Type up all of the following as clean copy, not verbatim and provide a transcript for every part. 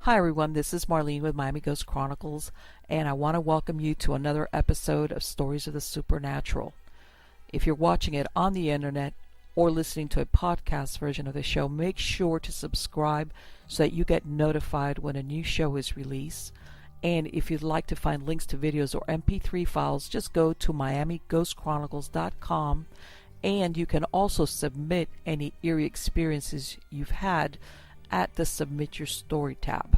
Hi everyone, this is Marlene with Miami Ghost Chronicles, and I want to welcome you to another episode of Stories of the Supernatural. If you're watching it on the internet or listening to a podcast version of the show, make sure to subscribe so that you get notified when a new show is released. And if you'd like to find links to videos or MP3 files, just go to miamighostchronicles.com, and you can also submit any eerie experiences you've had at the Submit Your Story tab.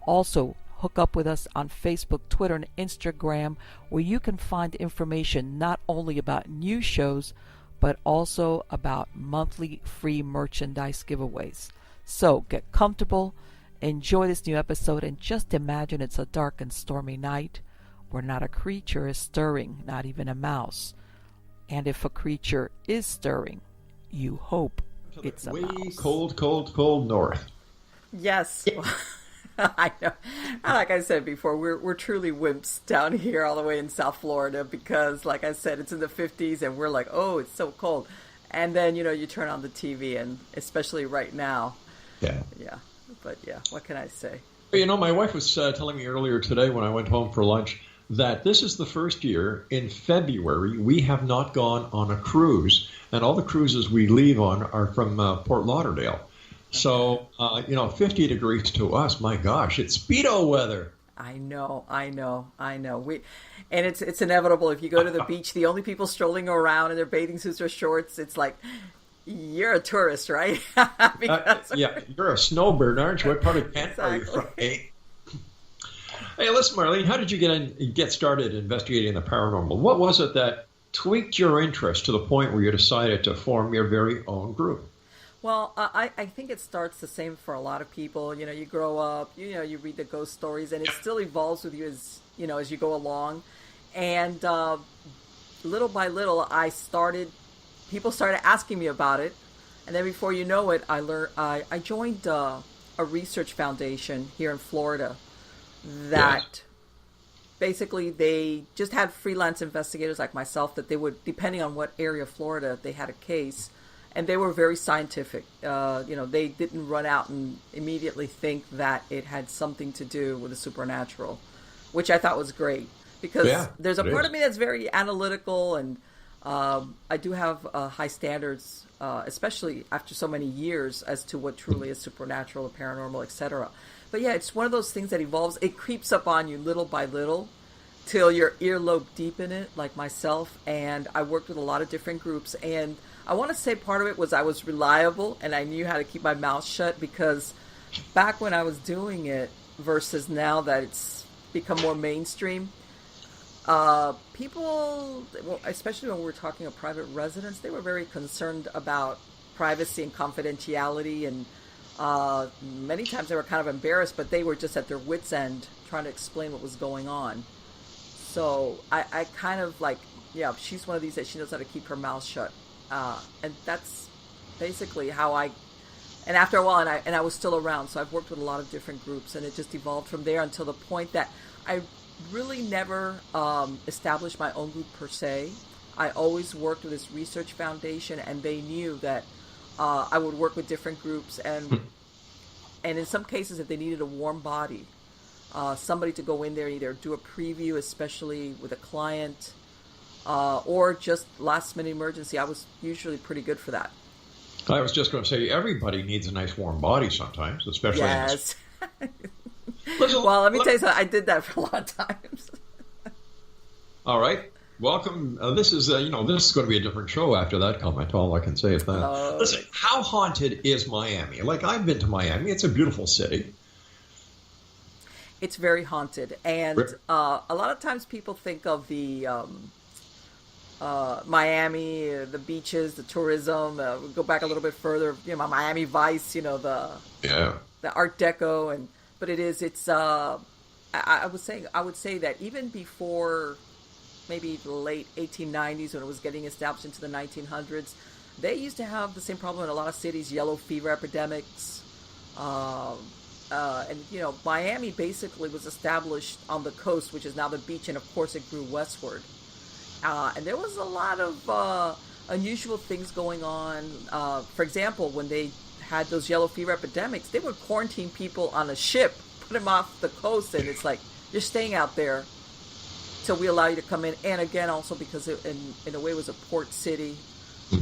Also, hook up with us on Facebook, Twitter, and Instagram, where you can find information not only about new shows, but also about monthly free merchandise giveaways. So get comfortable, enjoy this new episode, and just imagine it's a dark and stormy night where not a creature is stirring, not even a mouse. And if a creature is stirring, you hope it's a way mouse. Cold north. Yes. I know. Like I said before, we're truly wimps down here all the way in South Florida because, like I said, it's in the 50s and we're like, oh, it's so cold. And then, you turn on the TV, and especially right now. Yeah. But yeah, what can I say? My wife was telling me earlier today when I went home for lunch that this is the first year in February we have not gone on a cruise, and all the cruises we leave on are from Fort Lauderdale. So, 50 degrees to us, my gosh, it's Speedo weather. I know. And it's inevitable. If you go to the beach, the only people strolling around in their bathing suits or shorts, it's like, you're a tourist, right? Yeah, you're a snowbird, aren't you? What part of Canada are you from? Hey, listen, Marlene, how did you get started investigating the paranormal? What was it that tweaked your interest to the point where you decided to form your very own group? Well, I think it starts the same for a lot of people. You grow up, you read the ghost stories, and it still evolves with you as you go along. And little by little, people started asking me about it. And then before you know it, I joined a research foundation here in Florida that basically they just had freelance investigators like myself that they would, depending on what area of Florida they had a case, and they were very scientific. They didn't run out and immediately think that it had something to do with the supernatural, which I thought was great because there's a part of me that's very analytical, and I do have high standards, especially after so many years, as to what truly is supernatural or paranormal, etc. But yeah, it's one of those things that evolves. It creeps up on you little by little till you're earlobe deep in it, like myself. And I worked with a lot of different groups, and I want to say part of it was I was reliable and I knew how to keep my mouth shut, because back when I was doing it versus now that it's become more mainstream, people, especially when we were talking of private residents, they were very concerned about privacy and confidentiality, and many times they were kind of embarrassed, but they were just at their wits' end trying to explain what was going on. So I kind of like, she's one of these that she knows how to keep her mouth shut. And that's basically how and after a while, and I was still around, so I've worked with a lot of different groups, and it just evolved from there until the point that I really never established my own group per se. I always worked with this research foundation, and they knew that I would work with different groups, and in some cases, if they needed a warm body, somebody to go in there and either do a preview, especially with a client, or just last-minute emergency, I was usually pretty good for that. I was just going to say, everybody needs a nice warm body sometimes, especially. Yes. Well, let me tell you something. I did that for a lot of times. All right. Welcome. This is going to be a different show after that comment. All I can say is that. Listen, how haunted is Miami? Like, I've been to Miami. It's a beautiful city. It's very haunted. And a lot of times people think of the Miami, the beaches, the tourism. We go back a little bit further, Miami Vice, the Art Deco, but it's I would say that even before maybe the late 1890s, when it was getting established into the 1900s, they used to have the same problem in a lot of cities, yellow fever epidemics. And Miami basically was established on the coast, which is now the beach, and of course it grew westward. And there was a lot of unusual things going on. For example, when they had those yellow fever epidemics, they would quarantine people on a ship, put him off the coast, and it's like, you're staying out there till we allow you to come in. And again, also because in a way it was a port city.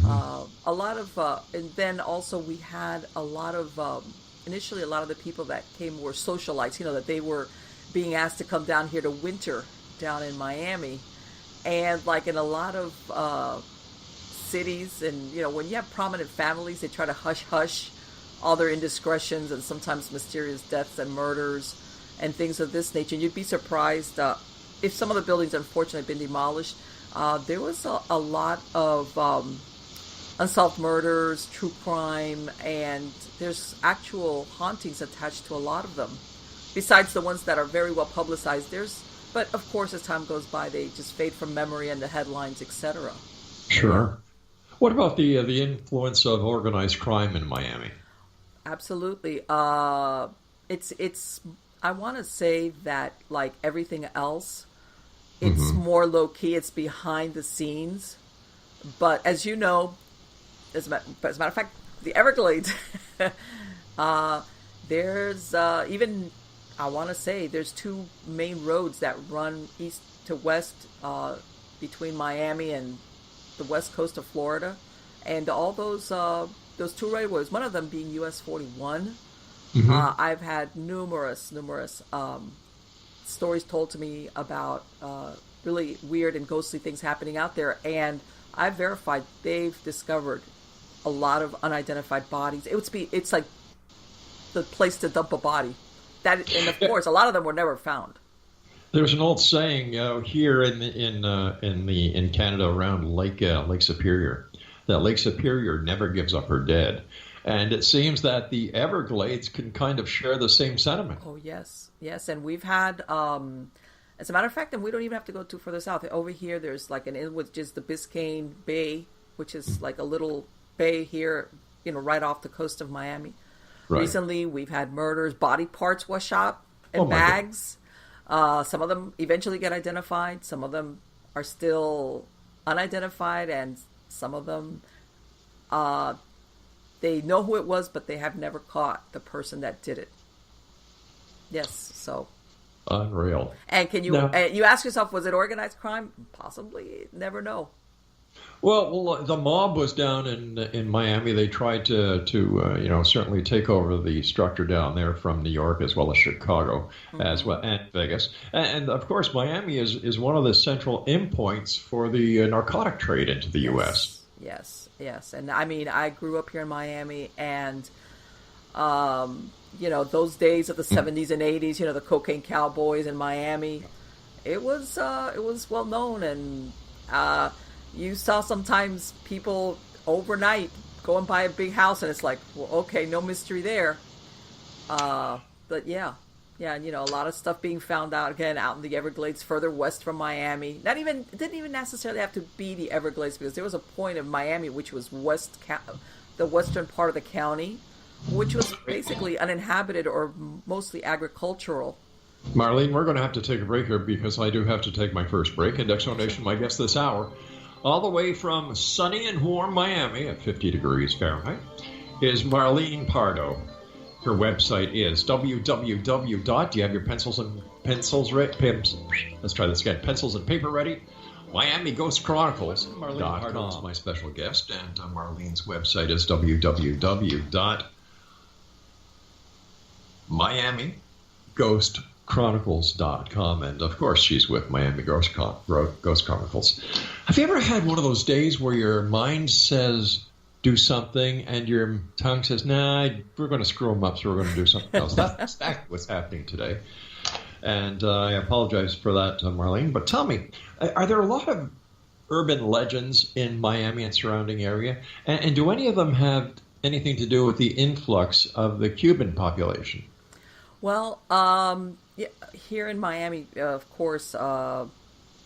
A lot of, and then also we had a lot of, initially a lot of the people that came were socialites, that they were being asked to come down here to winter down in Miami. And like in a lot of cities, and when you have prominent families, they try to hush all their indiscretions and sometimes mysterious deaths and murders and things of this nature. And you'd be surprised if some of the buildings unfortunately have been demolished. There was a lot of unsolved murders, true crime, and there's actual hauntings attached to a lot of them. Besides the ones that are very well publicized, but of course as time goes by, they just fade from memory and the headlines, etc. Sure. What about the influence of organized crime in Miami? Absolutely. It's. I want to say that, like everything else, it's more low key. It's behind the scenes. But as you know, as a matter of fact, the Everglades, there's even, I want to say, there's two main roads that run east to west between Miami and the west coast of Florida, and all those two railways, one of them being US 41. I've had numerous stories told to me about really weird and ghostly things happening out there, and I've verified they've discovered a lot of unidentified bodies. It's like the place to dump a body. And of course, a lot of them were never found. There's an old saying here in Canada around Lake Superior, that Lake Superior never gives up her dead. And it seems that the Everglades can kind of share the same sentiment. Oh, yes. And we've had, as a matter of fact, and we don't even have to go too further south. Over here, there's like an inlet, which is the Biscayne Bay, which is like a little bay here, right off the coast of Miami. Right. Recently, we've had murders, body parts wash up in bags. Some of them eventually get identified. Some of them are still unidentified, and some of them, they know who it was, but they have never caught the person that did it. Yes, so. Unreal. And can you you ask yourself, was it organized crime? Possibly. Never know. Well, the mob was down in Miami. They tried to certainly take over the structure down there from New York as well as Chicago as well, and Vegas. And of course, Miami is one of the central endpoints for the narcotic trade into the U.S. Yes. And I mean, I grew up here in Miami, and those days of the 70s and 80s, the cocaine cowboys in Miami, it was well known, and you saw sometimes people overnight going by a big house, and it's like, well, okay, no mystery there. But yeah, and a lot of stuff being found out in the Everglades, further west from Miami. It didn't even necessarily have to be the Everglades, because there was a point of Miami which was the western part of the county, which was basically uninhabited or mostly agricultural. Marlene, we're going to have to take a break here because I do have to take my first break. And Exonation, my guest this hour, all the way from sunny and warm Miami at 50 degrees Fahrenheit, is Marlene Pardo. Her website is www. Do you have your pencils ready? Let's try this again. Pencils and paper ready? Miami Ghost Chronicles. Marlene Pardo is my special guest, and Marlene's website is www.miamighostchronicles.com, and of course she's with Miami Ghost Chronicles. Have you ever had one of those days where your mind says do something and your tongue says, nah, we're going to screw them up, so we're going to do something else? That's exactly what's happening today, and I apologize for that, Marlene. But tell me, are there a lot of urban legends in Miami and surrounding area, and do any of them have anything to do with the influx of the Cuban population? Well, here in Miami, of course,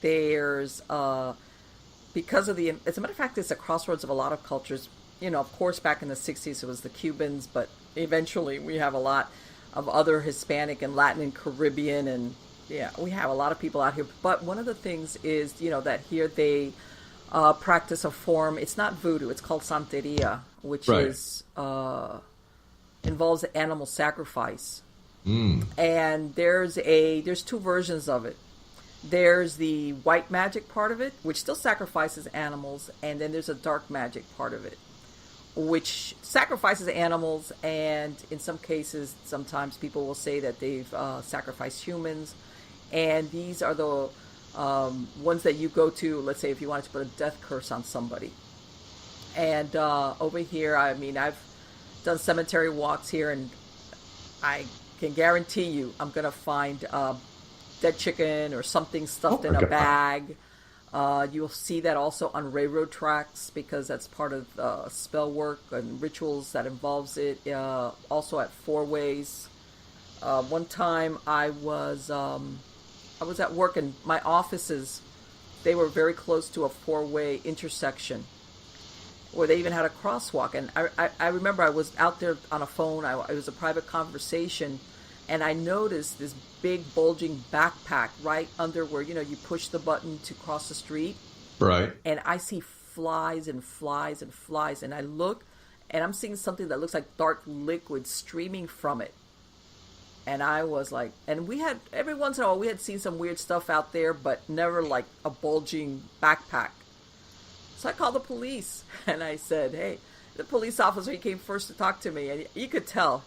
there's, because of as a matter of fact, it's a crossroads of a lot of cultures. Of course, back in the 60s, it was the Cubans, but eventually we have a lot of other Hispanic and Latin and Caribbean, and we have a lot of people out here. But one of the things is, that here they practice a form. It's not voodoo. It's called Santeria, which is involves animal sacrifice. And there's two versions of it. There's the white magic part of it, which still sacrifices animals, and then there's a dark magic part of it, which sacrifices animals, and in some cases, sometimes people will say that they've sacrificed humans, and these are the ones that you go to, let's say if you wanted to put a death curse on somebody. And over here, I mean, I've done cemetery walks here, and I can guarantee you I'm going to find dead chicken or something stuffed in a bag. You'll see that also on railroad tracks because that's part of spell work and rituals that involves it. Also at four-ways. One time I was at work and my offices, they were very close to a four-way intersection where they even had a crosswalk. And I remember I was out there on a phone. It was a private conversation. And I noticed this big bulging backpack right under where, you push the button to cross the street. Right. And I see flies and flies and flies. And I look and I'm seeing something that looks like dark liquid streaming from it. And I was like, and we had, every once in a while, we had seen some weird stuff out there, but never like a bulging backpack. So I called the police and I said, hey, the police officer, he came first to talk to me. And you could tell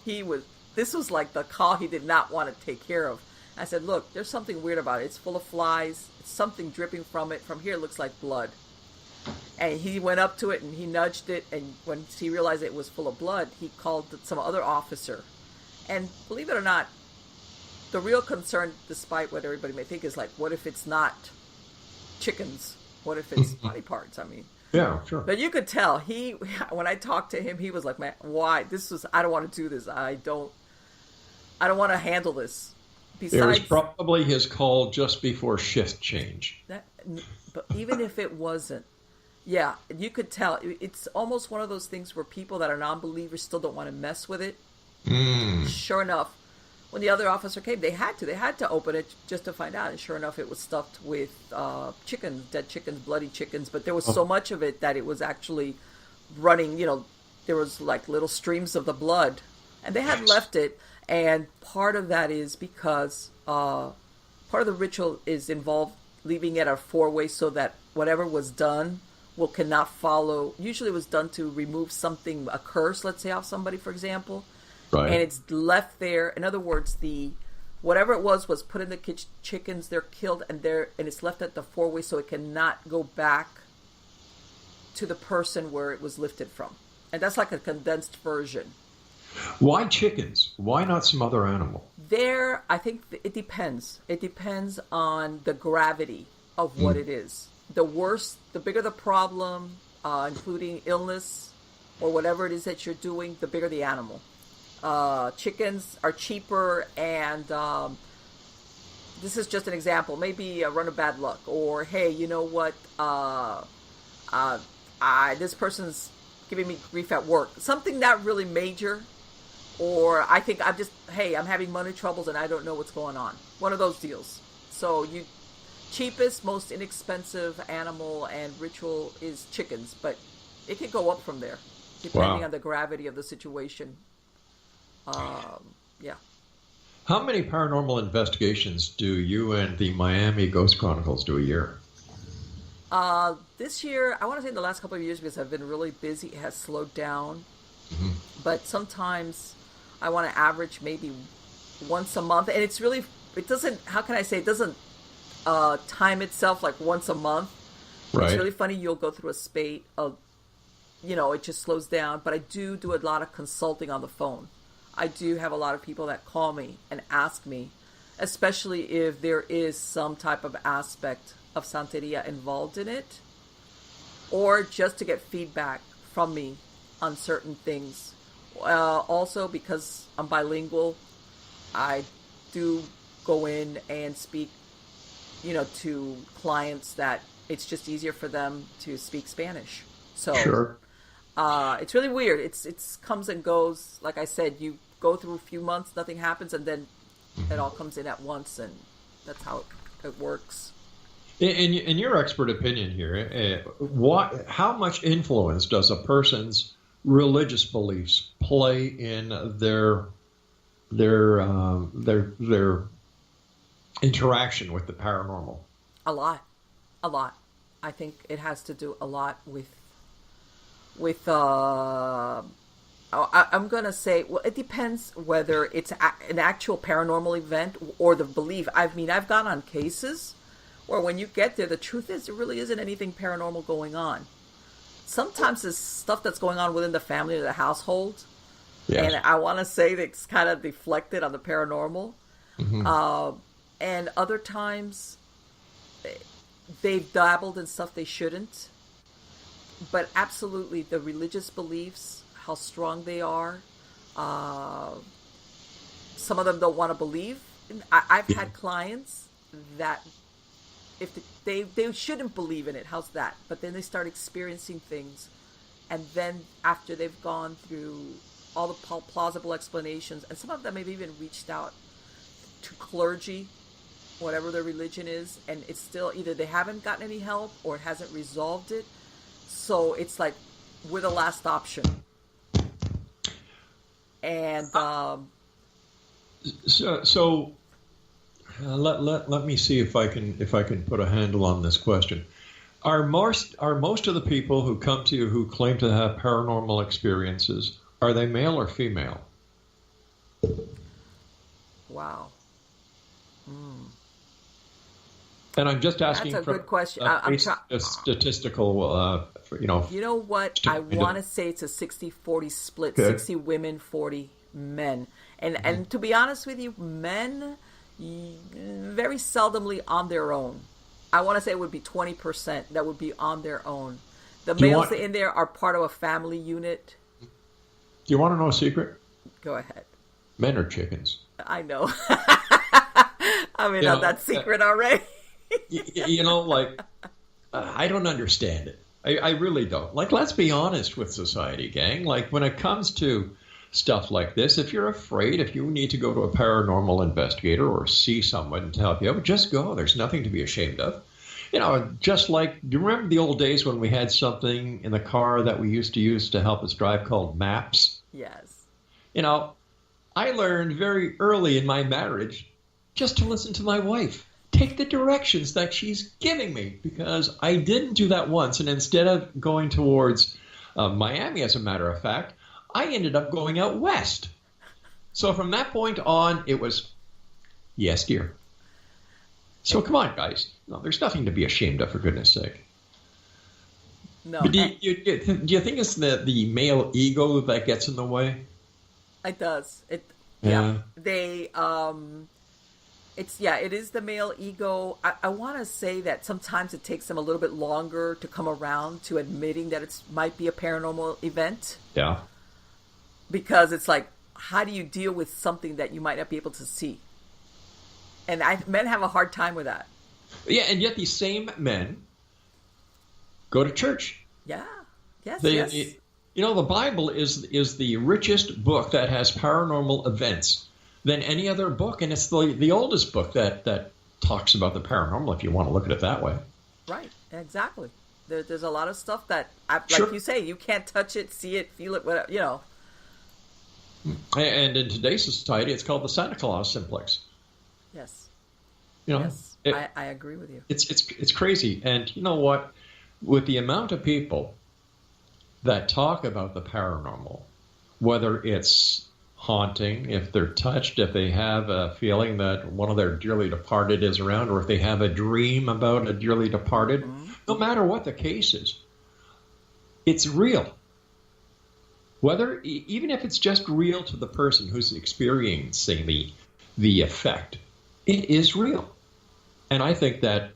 this was like the call he did not want to take care of. I said, look, there's something weird about it. It's full of flies. It's something dripping from it. From here, it looks like blood. And he went up to it and he nudged it. And when he realized it was full of blood, he called some other officer. And believe it or not, the real concern, despite what everybody may think, is like, what if it's not chickens? What if it's body parts? I mean, yeah, sure. But you could tell when I talked to him, he was like, man, why? I don't want to do this. I don't want to handle this. Besides, it was probably his call just before shift change. But even if it wasn't, yeah, you could tell. It's almost one of those things where people that are non-believers still don't want to mess with it. Sure enough, when the other officer came, they had to open it just to find out. And sure enough, it was stuffed with chickens, dead chickens, bloody chickens. But there was so much of it that it was actually running, there was like little streams of the blood. And they had left it. And part of that is because part of the ritual is involved leaving it a four-way so that whatever was done cannot follow. Usually it was done to remove something, a curse, let's say, off somebody, for example. Right. And it's left there. In other words, whatever it was put in the chickens. They're killed, and it's left at the four-way, so it cannot go back to the person where it was lifted from. And that's like a condensed version. Why chickens? Why not some other animal? I think it depends. It depends on the gravity of what it is. The bigger the problem, including illness or whatever it is that you're doing, the bigger the animal. Chickens are cheaper, and this is just an example. Maybe a run of bad luck, or hey, you know what? This person's giving me grief at work. Something not really major, or I think I'm having money troubles and I don't know what's going on. One of those deals. So cheapest, most inexpensive animal and ritual is chickens, but it can go up from there depending on the gravity of the situation. Yeah. How many paranormal investigations do you and the Miami Ghost Chronicles do a year? This year, I want to say in the last couple of years, because I've been really busy, it has slowed down. Mm-hmm. But sometimes I want to average maybe once a month. And it doesn't, how can I say, it doesn't time itself like once a month. Right. It's really funny. You'll go through a spate of, it just slows down. But I do a lot of consulting on the phone. I do have a lot of people that call me and ask me, especially if there is some type of aspect of Santeria involved in it, or just to get feedback from me on certain things. Also, because I'm bilingual, I do go in and speak, to clients that it's just easier for them to speak Spanish. So sure. It's really weird. It's comes and goes. Like I said, you go through a few months, nothing happens, and then it all comes in at once, and that's how it works. In your expert opinion here, how much influence does a person's religious beliefs play in their their interaction with the paranormal? A lot. I think it has to do a lot with I'm going to say, well, it depends whether it's an actual paranormal event or the belief. I mean, I've gone on cases where when you get there, the truth is there really isn't anything paranormal going on. Sometimes it's stuff that's going on within the family or the household. Yes. And I want to say that it's kind of deflected on the paranormal. Mm-hmm. And other times they've dabbled in stuff they shouldn't. But absolutely, the religious beliefs, how strong they are. Some of them don't want to believe. I've had clients that if they shouldn't believe in it. How's that? But then they start experiencing things. And then after they've gone through all the plausible explanations, and some of them have even reached out to clergy, whatever their religion is, and it's still either they haven't gotten any help or it hasn't resolved it. So it's like we're the last option. And let me see if I can put a handle on this question. Are most of the people who come to you who claim to have paranormal experiences, are they male or female? Wow. And I'm just asking. That's a good question. A statistical, You know what? I want to say it's a 60-40 split. Okay. 60 women, 40 men. And to be honest with you, men very seldomly on their own. I want to say it would be 20% that would be on their own. The males in there are part of a family unit. Do you want to know a secret? Go ahead. Men are chickens. I know. I mean, that secret already. I don't understand it. I really don't. Let's be honest with society, gang. When it comes to stuff like this, if you're afraid, if you need to go to a paranormal investigator or see someone to help you out, just go. There's nothing to be ashamed of. Just do you remember the old days when we had something in the car that we used to use to help us drive called maps? Yes. I learned very early in my marriage just to listen to my wife. Take the directions that she's giving me, because I didn't do that once. And instead of going towards Miami, as a matter of fact, I ended up going out west. So from that point on, it was, yes, dear. So come on, guys. No, there's nothing to be ashamed of, for goodness sake. No. But do you think it's the male ego that gets in the way? It does. Yeah. It is the male ego. I want to say that sometimes it takes them a little bit longer to come around to admitting that it might be a paranormal event. Yeah. Because it's like, how do you deal with something that you might not be able to see? And men have a hard time with that. Yeah, and yet these same men go to church. Yeah. Yes. The Bible is the richest book that has paranormal events than any other book, and it's the oldest book that talks about the paranormal, if you want to look at it that way. Right, exactly. There's a lot of stuff that, Sure. Like you say, you can't touch it, see it, feel it, whatever, And in today's society, it's called the Santa Claus simplex. Yes. Yes, I agree with you. It's crazy, and you know what? With the amount of people that talk about the paranormal, whether it's haunting, if they're touched, if they have a feeling that one of their dearly departed is around, or if they have a dream about a dearly departed, no matter what the case is, it's real. Even if it's just real to the person who's experiencing the effect, it is real. And I think that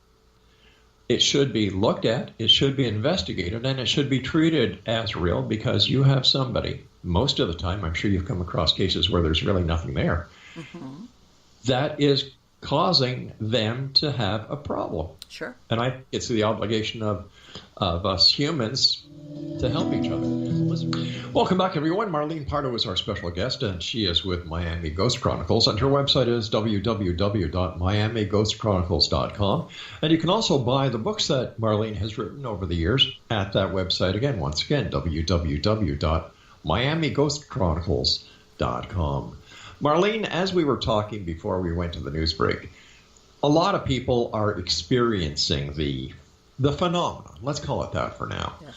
it should be looked at, it should be investigated, and it should be treated as real, because you have somebody, most of the time, I'm sure you've come across cases where there's really nothing there, that is causing them to have a problem. Sure. And I think it's the obligation of us humans to help each other. Welcome back, everyone. Marlene Pardo is our special guest, and she is with Miami Ghost Chronicles, and her website is www.miamighostchronicles.com. And you can also buy the books that Marlene has written over the years at that website again. Once again, www.miamighostchronicles.com. Marlene, as we were talking before we went to the news break, a lot of people are experiencing the phenomenon. Let's call it that for now. Yes.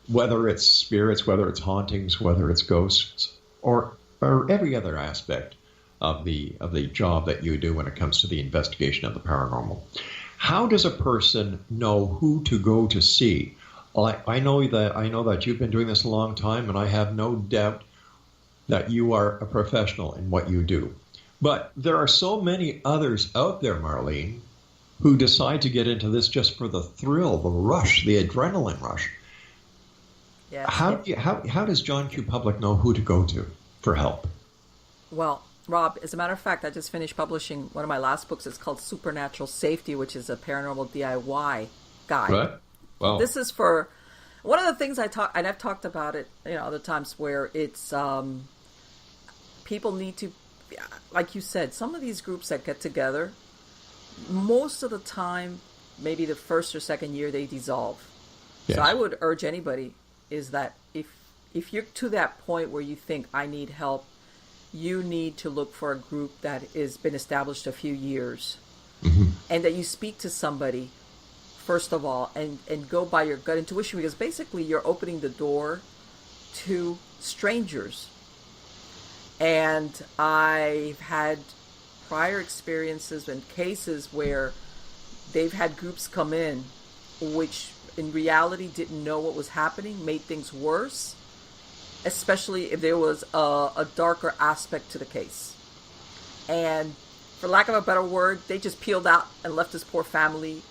Whether it's spirits, whether it's hauntings, whether it's ghosts, or every other aspect of the job that you do when it comes to the investigation of the paranormal. How does a person know who to go to see? Well, I know that you've been doing this a long time, and I have no doubt that you are a professional in what you do. But there are so many others out there, Marlene, who decide to get into this just for the thrill, the rush, the adrenaline rush. Yes. How does John Q. Public know who to go to for help? Well, Rob, as a matter of fact, I just finished publishing one of my last books. It's called Supernatural Safety, which is a paranormal DIY guide. Right. Wow. This is for one of the things and I've talked about it, other times where it's people need to, like you said, some of these groups that get together, most of the time, maybe the first or second year, they dissolve. Yes. So I would urge anybody is that if you're to that point where you think I need help, you need to look for a group that has been established a few years, and that you speak to somebody first of all, and go by your gut intuition, because basically you're opening the door to strangers. And I've had prior experiences and cases where they've had groups come in which in reality didn't know what was happening, made things worse, especially if there was a darker aspect to the case. And for lack of a better word, they just peeled out and left this poor family.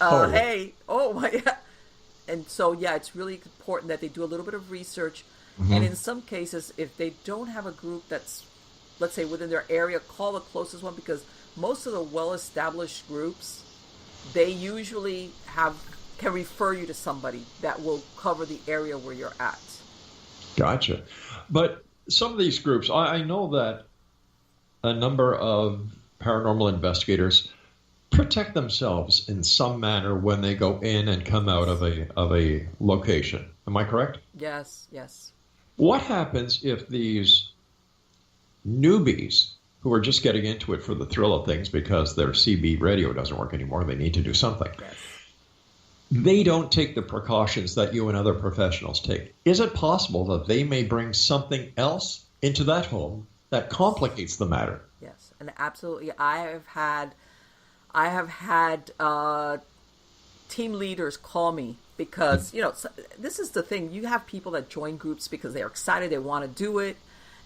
Hey, oh my God. And so, yeah, it's really important that they do a little bit of research. And in some cases, if they don't have a group that's, let's say, within their area, call the closest one, because most of the well-established groups, they usually can refer you to somebody that will cover the area where you're at. Gotcha. But some of these groups, I know that a number of paranormal investigators protect themselves in some manner when they go in and come out of a location. Am I correct? Yes, yes. What happens if these newbies who are just getting into it for the thrill of things because their CB radio doesn't work anymore, they need to do something? Yes. They don't take the precautions that you and other professionals take. Is it possible that they may bring something else into that home that complicates the matter? Yes, and absolutely. I have had team leaders call me because, this is the thing. You have people that join groups because they're excited, they want to do it.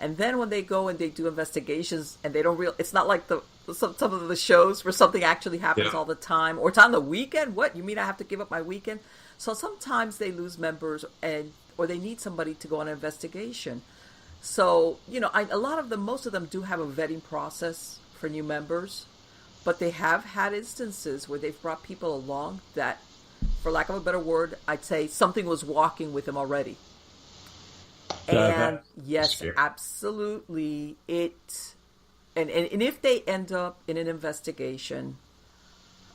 And then when they go and they do investigations and they don't it's not like some of the shows where something actually happens all the time, or it's on the weekend. What, you mean I have to give up my weekend? So sometimes they lose members or they need somebody to go on an investigation. So, most of them do have a vetting process for new members. But they have had instances where they've brought people along that, for lack of a better word, I'd say something was walking with them already. And yes, absolutely. And if they end up in an investigation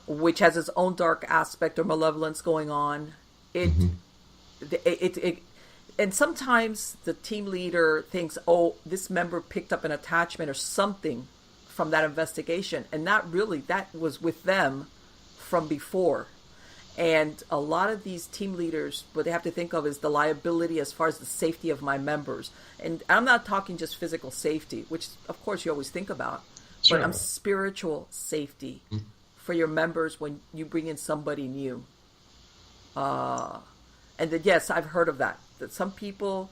which has its own dark aspect or malevolence going on, and sometimes the team leader thinks, oh, this member picked up an attachment or something from that investigation, and not really, that was with them from before. And a lot of these team leaders, what they have to think of is the liability as far as the safety of my members. And I'm not talking just physical safety, which of course you always think about, Sure. but spiritual safety for your members when you bring in somebody new. And then, yes, I've heard of that some people,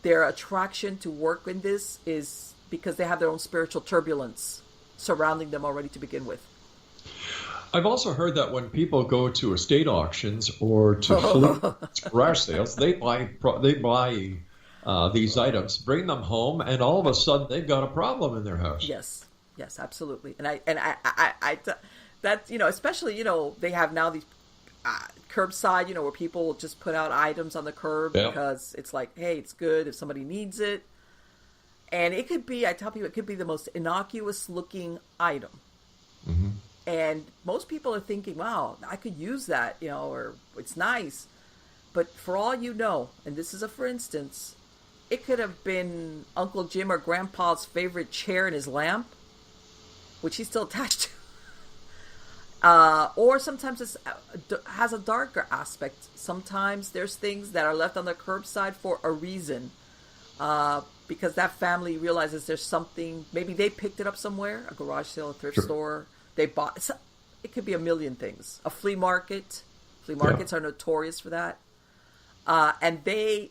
their attraction to work in this is because they have their own spiritual turbulence surrounding them already to begin with. I've also heard that when people go to estate auctions or to garage sales, they buy these items, bring them home, and all of a sudden they've got a problem in their house. Yes, absolutely. And I that, especially, they have now these curbside, where people will just put out items on the curb because it's like, hey, it's good if somebody needs it. And it could be, I tell people, it could be the most innocuous looking item. Mm-hmm. And most people are thinking, wow, I could use that, or it's nice. But for all you know, and this is a for instance, it could have been Uncle Jim or Grandpa's favorite chair in his lamp, which he's still attached to. Or sometimes it has a darker aspect. Sometimes there's things that are left on the curbside for a reason. Because that family realizes there's something, maybe they picked it up somewhere, a garage sale, a thrift store, they bought, it could be a million things. A flea market. Flea markets are notorious for that. And they're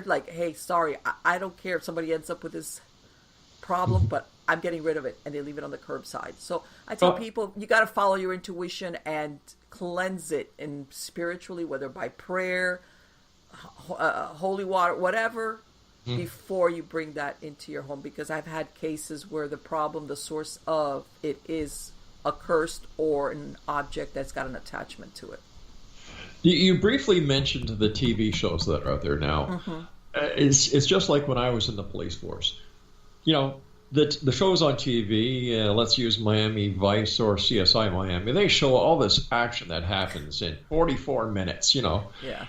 like, hey, sorry, I don't care if somebody ends up with this problem, but I'm getting rid of it, and they leave it on the curbside. So I tell people, you got to follow your intuition and cleanse it in spiritually, whether by prayer, holy water, whatever, before you bring that into your home. Because I've had cases where the problem, the source of it, is a cursed or an object that's got an attachment to it. You briefly mentioned the TV shows that are out there now. It's just like when I was in the police force. You know, the shows on TV, let's use Miami Vice or CSI Miami, they show all this action that happens in 44 minutes, you know. Yeah.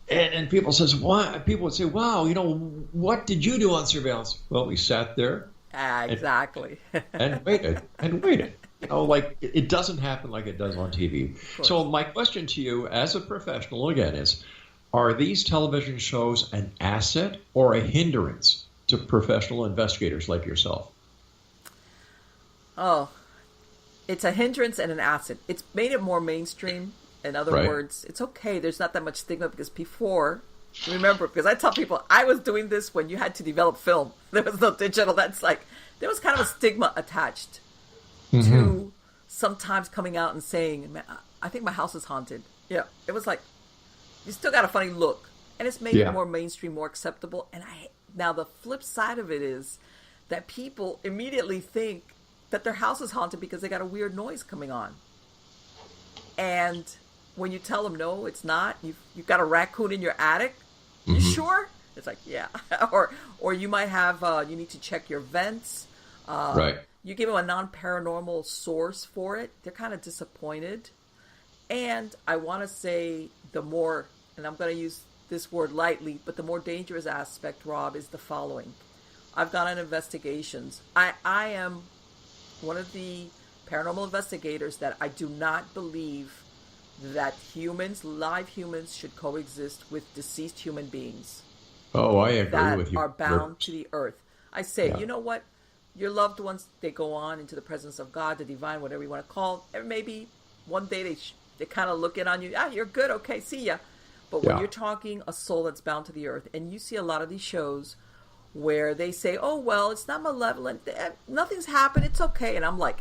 And people would say, wow, you know, what did you do on surveillance? Well, we sat there. Exactly. and waited. You know, like, it doesn't happen like it does on TV. So my question to you as a professional, again, is, are these television shows an asset or a hindrance to professional investigators like yourself? Oh, it's a hindrance and an asset. It's made it more mainstream. In other words, it's okay. There's not that much stigma, because before, remember, because I tell people, I was doing this when you had to develop film. There was no digital. That's like, there was kind of a stigma attached to sometimes coming out and saying, man, I think my house is haunted. Yeah. It was like, you still got a funny look. And it's made it more mainstream, more acceptable. And now the flip side of it is that people immediately think that their house is haunted because they got a weird noise coming on. And when you tell them, no, it's not, you've got a raccoon in your attic, you sure? It's like, yeah. or you might have, you need to check your vents. You give them a non-paranormal source for it, they're kind of disappointed. And I want to say the more, and I'm going to use this word lightly, but the more dangerous aspect, Rob, is the following. I've gone on investigations. I am one of the paranormal investigators that I do not believe that live humans, should coexist with deceased human beings. Oh, I agree with you. That are bound to the earth. I say, you know what? Your loved ones, they go on into the presence of God, the divine, whatever you want to call it. And maybe one day they kind of look in on you. You're good. Okay, see ya. But when you're talking a soul that's bound to the earth, and you see a lot of these shows where they say, oh, well, it's not malevolent. Nothing's happened. It's okay. And I'm like,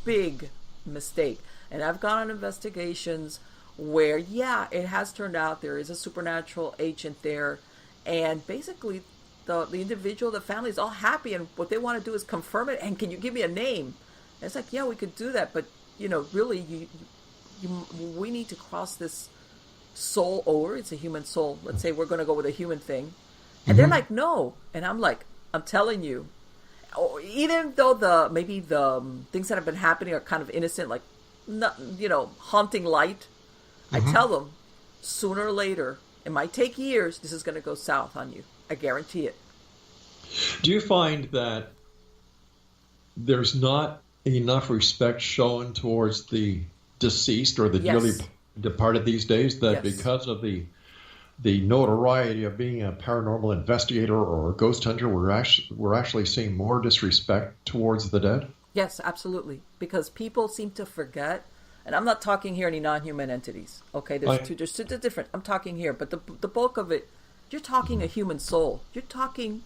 big mistake. And I've gone on investigations where, it has turned out there is a supernatural agent there. And basically, the individual, the family is all happy. And what they want to do is confirm it. And can you give me a name? And it's like, we could do that. But, really, we need to cross this soul over. It's a human soul. Let's say we're going to go with a human thing. And they're like, no. And I'm like, I'm telling you. Even though maybe the things that have been happening are kind of innocent, like, haunting light, I tell them, sooner or later, it might take years, this is going to go south on you. I guarantee it. Do you find that there's not enough respect shown towards the deceased or the dearly departed these days, that because of the notoriety of being a paranormal investigator or a ghost hunter, we're actually seeing more disrespect towards the dead? Yes, absolutely. Because people seem to forget, and I'm not talking here any non-human entities. Okay, there's two different. I'm talking here, but the bulk of it, you're talking a human soul. You're talking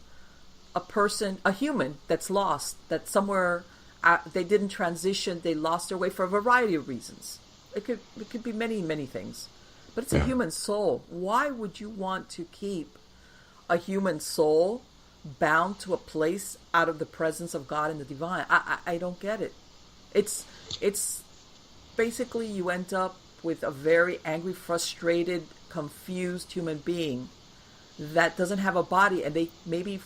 a person, a human that's lost, that somewhere they didn't transition, they lost their way for a variety of reasons. It could be many, many things. But it's a human soul. Why would you want to keep a human soul bound to a place out of the presence of God and the divine? I don't get it. It's basically you end up with a very angry, frustrated, confused human being that doesn't have a body, and they maybe,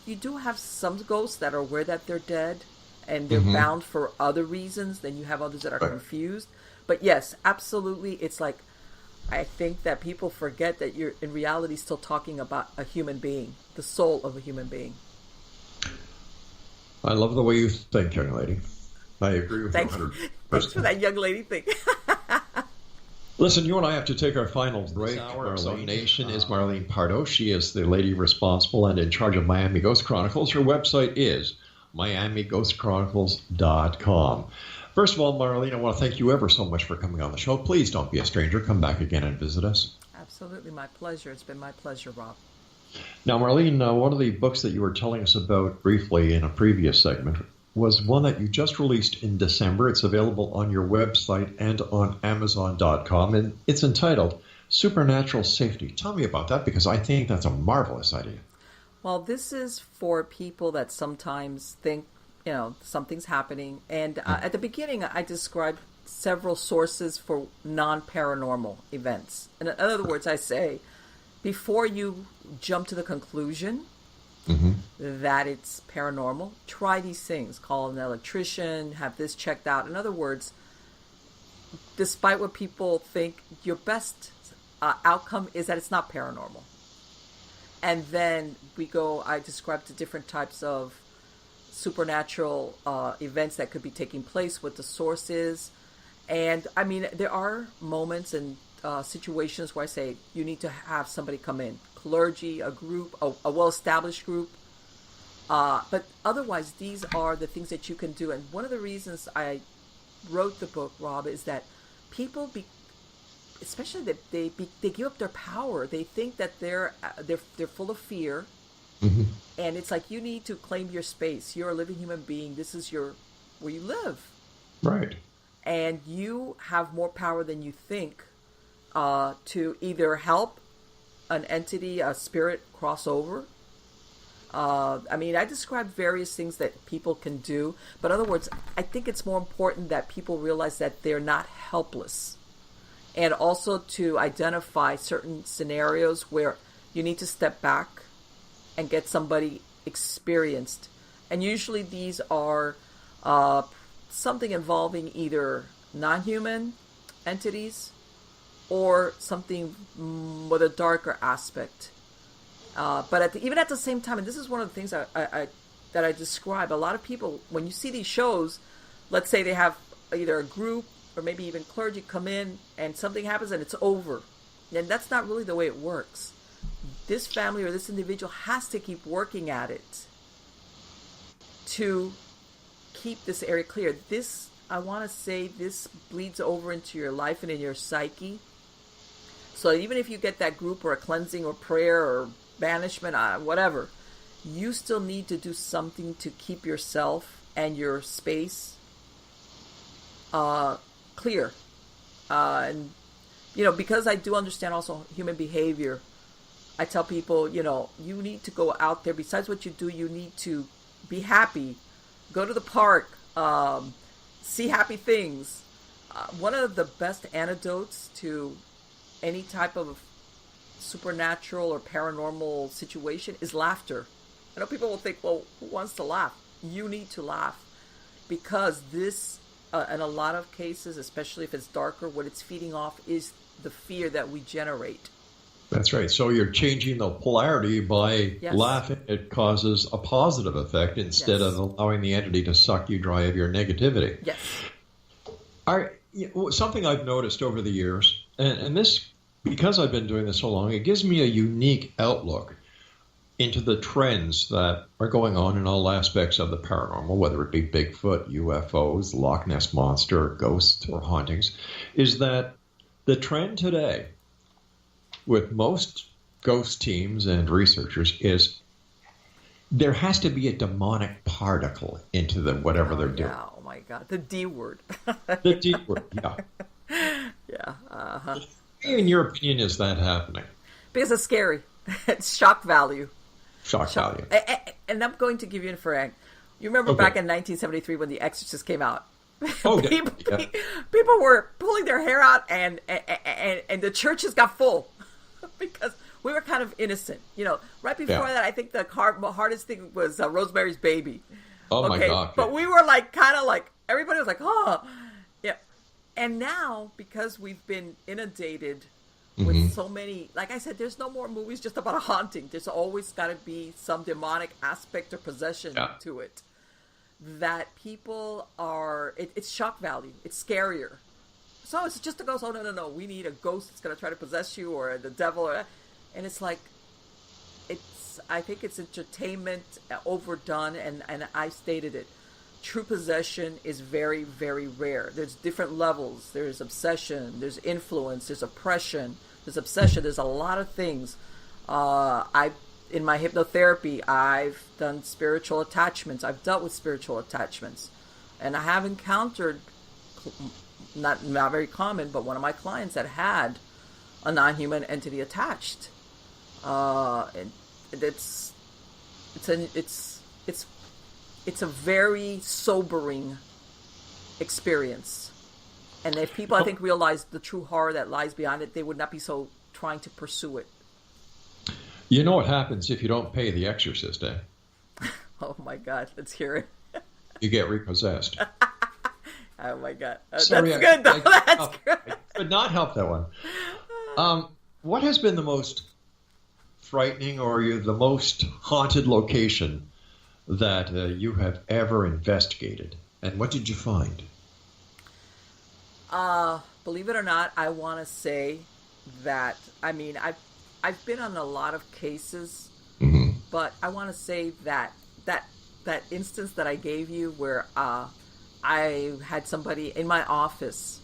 you do have some ghosts that are aware that they're dead and they're bound for other reasons. Then you have others that are confused. But yes, absolutely, it's like I think that people forget that you're in reality still talking about a human being, the soul of a human being. I love the way you think, young lady. I agree with you 100%. Thanks for that young lady thing. Listen, you and I have to take our final break. Our nation is Marlene Pardo. She is the lady responsible and in charge of Miami Ghost Chronicles. Her website is miamighostchronicles.com. First of all, Marlene, I want to thank you ever so much for coming on the show. Please don't be a stranger. Come back again and visit us. Absolutely, my pleasure. It's been my pleasure, Rob. Now, Marlene, one of the books that you were telling us about briefly in a previous segment was one that you just released in December. It's available on your website and on Amazon.com, and it's entitled Supernatural Safety. Tell me about that, because I think that's a marvelous idea. Well, this is for people that sometimes think, something's happening. And at the beginning, I described several sources for non-paranormal events. And in other words, I say, before you jump to the conclusion that it's paranormal, try these things. Call an electrician, have this checked out. In other words, despite what people think, your best outcome is that it's not paranormal. And then I described the different types of supernatural events that could be taking place, what the source is. And I mean, there are moments and situations where I say you need to have somebody come in, clergy, a group, a well-established group. But otherwise, these are the things that you can do. And one of the reasons I wrote the book, Rob, is that people, especially that they give up their power. They think that they're full of fear, and it's like you need to claim your space. You're a living human being. This is where you live, right? And you have more power than you think to either help an entity, a spirit, cross over. I mean, I described various things that people can do, but in other words, I think it's more important that people realize that they're not helpless. And also to identify certain scenarios where you need to step back and get somebody experienced. And usually these are something involving either non-human entities or something with a darker aspect. But even at the same time, and this is one of the things that I describe, a lot of people, when you see these shows, let's say they have either a group or maybe even clergy come in and something happens and it's over. And that's not really the way it works. This family or this individual has to keep working at it to keep this area clear. This, I want to say, this bleeds over into your life and in your psyche. So even if you get that group or a cleansing or prayer or banishment, whatever, you still need to do something to keep yourself and your space clear. And, because I do understand also human behavior, I tell people, you need to go out there. Besides what you do, you need to be happy. Go to the park. See happy things. One of the best antidotes to any type of supernatural or paranormal situation is laughter. I know people will think, well, who wants to laugh? You need to laugh, because this, in a lot of cases, especially if it's darker, what it's feeding off is the fear that we generate. That's right. So you're changing the polarity by Yes. laughing. It causes a positive effect instead Yes. of allowing the entity to suck you dry of your negativity. Yes. Something I've noticed over the years, and this, because I've been doing this so long, it gives me a unique outlook into the trends that are going on in all aspects of the paranormal, whether it be Bigfoot, UFOs, Loch Ness Monster, ghosts, or hauntings, is that the trend today with most ghost teams and researchers is there has to be a demonic particle into whatever they're doing. Yeah, oh my God, the D word. The D word, yeah. Yeah. In your opinion, is that happening? Because it's scary. It's shock value. Shock value. And I'm going to give you an frank. You remember back in 1973 when The Exorcist came out? Oh, people were pulling their hair out, and the churches got full because we were kind of innocent. Right before that, I think the hardest thing was Rosemary's Baby. Oh, my God. But we were kind of everybody was like, oh. Yeah. And now, because we've been inundated with so many, like I said, there's no more movies just about a haunting. There's always got to be some demonic aspect or possession to it. That people are, it's shock value. It's scarier. So it's just a ghost. Oh, no. We need a ghost that's going to try to possess you, or the devil. And it's like, I think it's entertainment overdone. And I stated it. True possession is very, very rare. There's different levels. There's obsession. There's influence. There's oppression. There's obsession. There's a lot of things. In my hypnotherapy, I've done spiritual attachments. I've dealt with spiritual attachments. And I have encountered, not very common, but one of my clients that had a non-human entity attached. And it's a very sobering experience. And if people, I think, realize the true horror that lies behind it, they would not be so trying to pursue it. You know what happens if you don't pay the exorcist, eh? Oh, my God. Let's hear it. You get repossessed. Oh, my God. Sorry, that's good, though. That's good. I could not help that one. What has been the most frightening or the most haunted location that you have ever investigated? And what did you find? Believe it or not, I want to say that, I've been on a lot of cases, but I want to say that instance that I gave you where I had somebody in my office,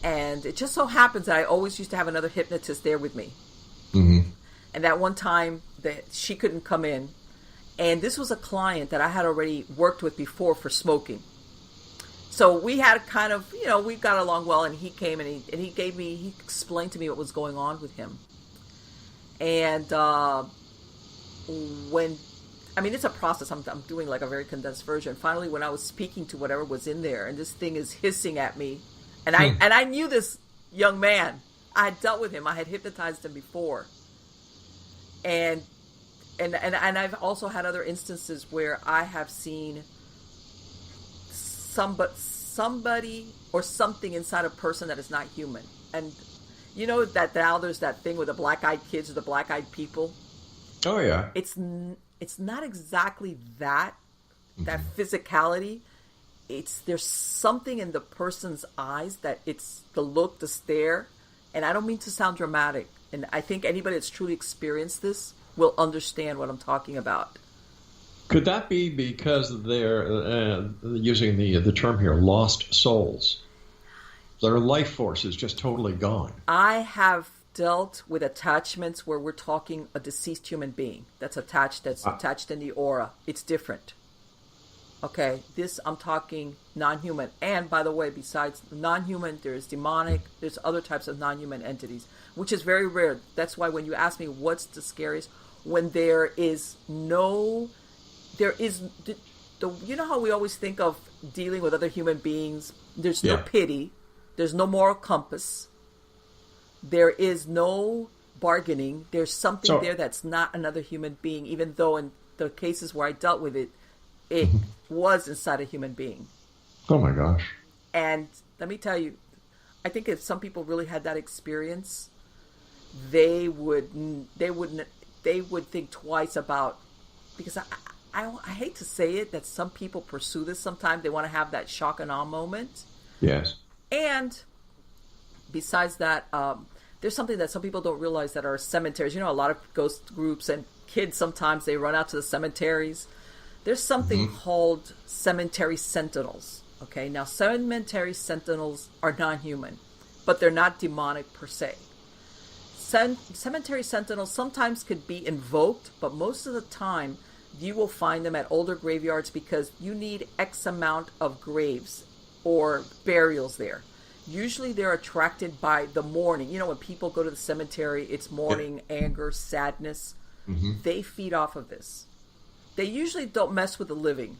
and it just so happens that I always used to have another hypnotist there with me. And that one time that she couldn't come in, and this was a client that I had already worked with before for smoking. So we had kind of, we got along well, and he came and he explained to me what was going on with him. And it's a process. I'm doing like a very condensed version. Finally, when I was speaking to whatever was in there, and this thing is hissing at me, and I knew this young man. I had dealt with him. I had hypnotized him before. And I've also had other instances where I have seen somebody or something inside a person that is not human. And you know that now there's that thing with the black-eyed kids or the black-eyed people. Oh yeah. It's not exactly that physicality. There's something in the person's eyes that it's the look, the stare, and I don't mean to sound dramatic. And I think anybody that's truly experienced this will understand what I'm talking about. Could that be because they're using the term here, lost souls? Their life force is just totally gone. I have dealt with attachments where we're talking a deceased human being that's attached in the aura. It's different. Okay, this I'm talking non-human. And by the way, besides non-human, there's demonic, there's other types of non-human entities, which is very rare. That's why when you ask me what's the scariest, when you know how we always think of dealing with other human beings, there's no pity, there's no moral compass, there is no bargaining, there's something there that's not another human being, even though in the cases where I dealt with it was inside a human being. Oh my gosh. And let me tell you, I think if some people really had that experience, they would think twice about, because I hate to say it, that some people pursue this sometimes. They want to have that shock and awe moment. Yes. And besides that, there's something that some people don't realize that are cemeteries. A lot of ghost groups and kids, sometimes they run out to the cemeteries. There's something called cemetery sentinels. Okay, now cemetery sentinels are non-human, but they're not demonic per se. Cemetery sentinels sometimes could be invoked, but most of the time you will find them at older graveyards because you need X amount of graves or burials there. Usually they're attracted by the mourning. When people go to the cemetery, it's mourning, anger, sadness. They feed off of this. They usually don't mess with the living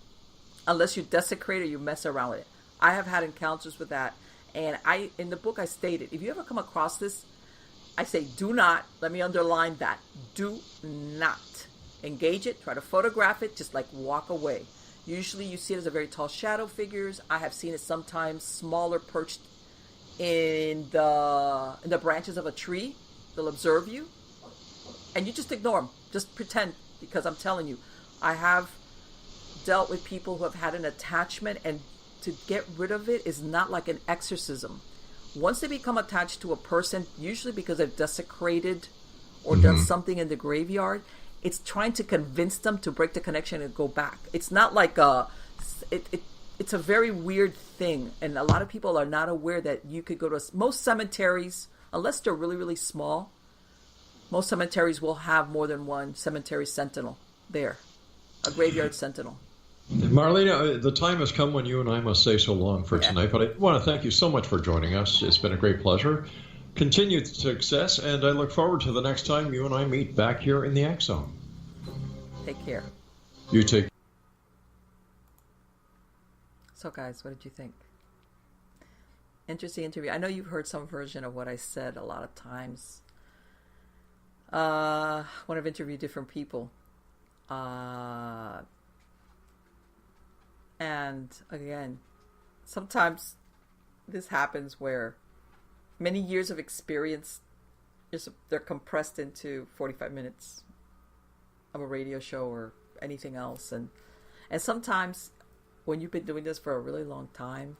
unless you desecrate or you mess around with it. I have had encounters with that. And in the book I stated, if you ever come across this, I say do not, let me underline that, do not engage it, try to photograph it, just like walk away. Usually you see it as a very tall shadow figures. I have seen it sometimes smaller, perched in the branches of a tree. They'll observe you, and you just ignore them. Just pretend, because I'm telling you, I have dealt with people who have had an attachment, and to get rid of it is not like an exorcism. Once they become attached to a person, usually because they've desecrated or done something in the graveyard, it's trying to convince them to break the connection and go back. It's not like it's a very weird thing, and a lot of people are not aware that you could go to most cemeteries, unless they're really, really small. Most cemeteries will have more than one cemetery sentinel there, a graveyard sentinel. Marlene, the time has come when you and I must say so long for tonight, but I want to thank you so much for joining us. It's been a great pleasure. Continued success, and I look forward to the next time you and I meet back here in the X Zone. Take care. You take. So, guys, what did you think? Interesting interview. I know you've heard some version of what I said a lot of times. When I've interviewed different people. And again, sometimes this happens where many years of experience, they're compressed into 45 minutes of a radio show or anything else. And sometimes when you've been doing this for a really long time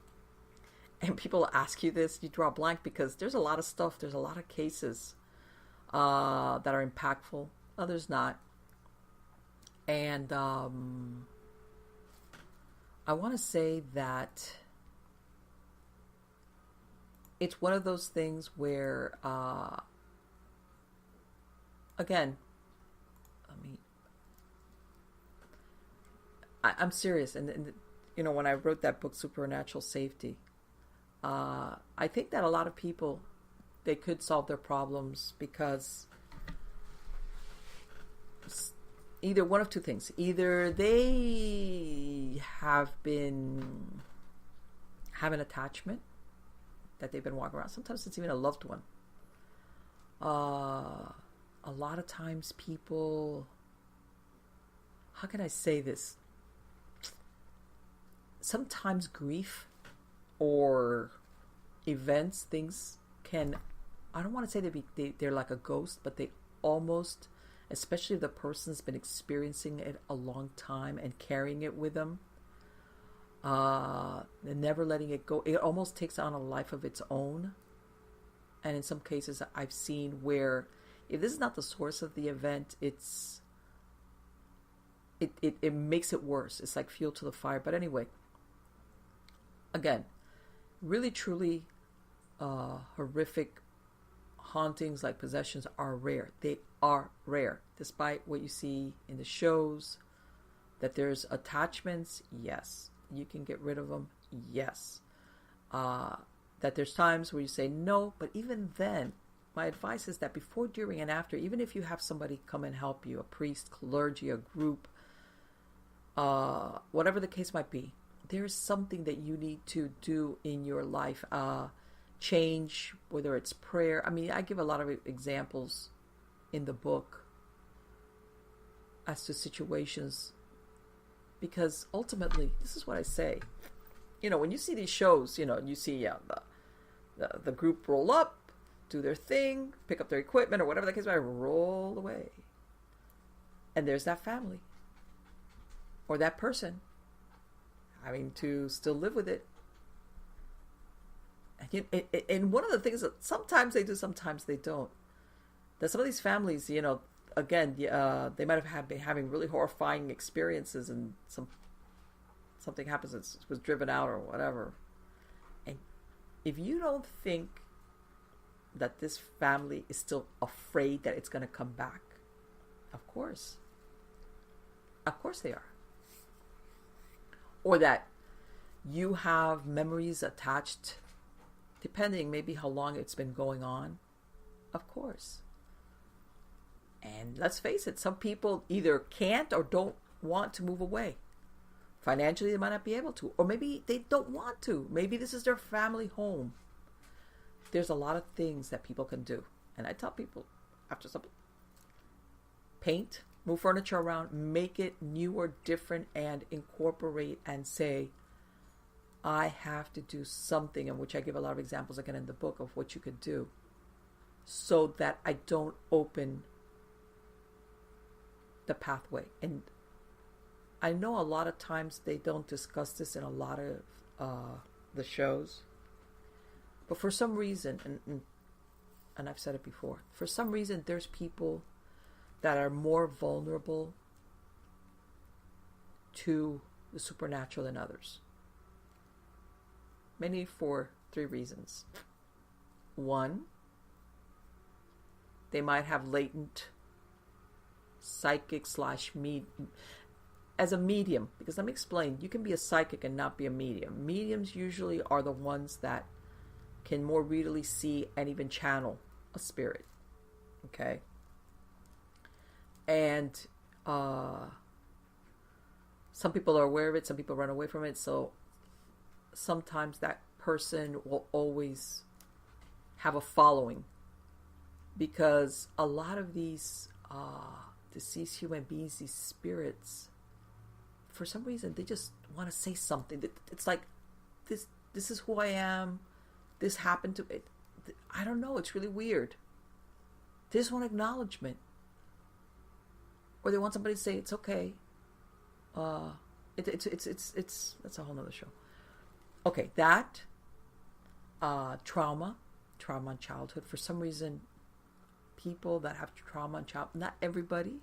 and people ask you this, you draw a blank, because there's a lot of stuff, there's a lot of cases that are impactful, others not. And I want to say that it's one of those things where, again, I'm serious. And, you know, when I wrote that book, Supernatural Safety, I think that a lot of people, they could solve their problems because either one of two things. Either they have an attachment that they've been walking around. Sometimes it's even a loved one. A lot of times people, how can I say this? Sometimes grief or events, things can, I don't want to say they're like a ghost, but they almost, especially if the person's been experiencing it a long time and carrying it with them, and never letting it go, it almost takes on a life of its own. And in some cases I've seen where if this is not the source of the event, it makes it worse. It's like fuel to the fire. But anyway, again, really truly horrific hauntings like possessions are rare. They are rare, despite what you see in the shows. That there's attachments, yes. You can get rid of them, yes. That there's times where you say no, but even then, my advice is that before, during, and after, even if you have somebody come and help you, a priest, clergy, a group, whatever the case might be, there is something that you need to do in your life. Change, whether it's prayer. I mean, I give a lot of examples in the book as to situations, because ultimately, this is what I say. You know, when you see these shows, you know, you see the group roll up, do their thing, pick up their equipment or whatever the case might be, roll away. And there's that family or that person having to still live with it. And one of the things that sometimes they do, sometimes they don't. That some of these families, you know, again, they might have been having really horrifying experiences, and something happens that was driven out or whatever. And if you don't think that this family is still afraid that it's going to come back, of course they are. Or that you have memories attached, depending maybe how long it's been going on, of course. And let's face it, some people either can't or don't want to move away. Financially, they might not be able to. Or maybe they don't want to. Maybe this is their family home. There's a lot of things that people can do. And I tell people, after something, paint, move furniture around, make it new or different, and incorporate and say, I have to do something, in which I give a lot of examples again in the book of what you could do. so that I don't open the pathway. And I know a lot of times they don't discuss this in a lot of the shows, but for some reason, and I've said it before, for some reason there's people that are more vulnerable to the supernatural than others. Mainly for 3 reasons. 1, they might have latent psychic / as a medium, because let me explain, you can be a psychic and not be a medium. Mediums usually are the ones that can more readily see and even channel a spirit. Okay? And some people are aware of it, some people run away from it, so sometimes that person will always have a following, because a lot of these deceased human beings, these spirits, for some reason they just want to say something. It's like, this is who I am, this happened to it. I don't know, it's really weird. They just want acknowledgement, or they want somebody to say it's okay. It's that's a whole nother show. Okay, that trauma in childhood. For some reason, people that have trauma in childhood, not everybody,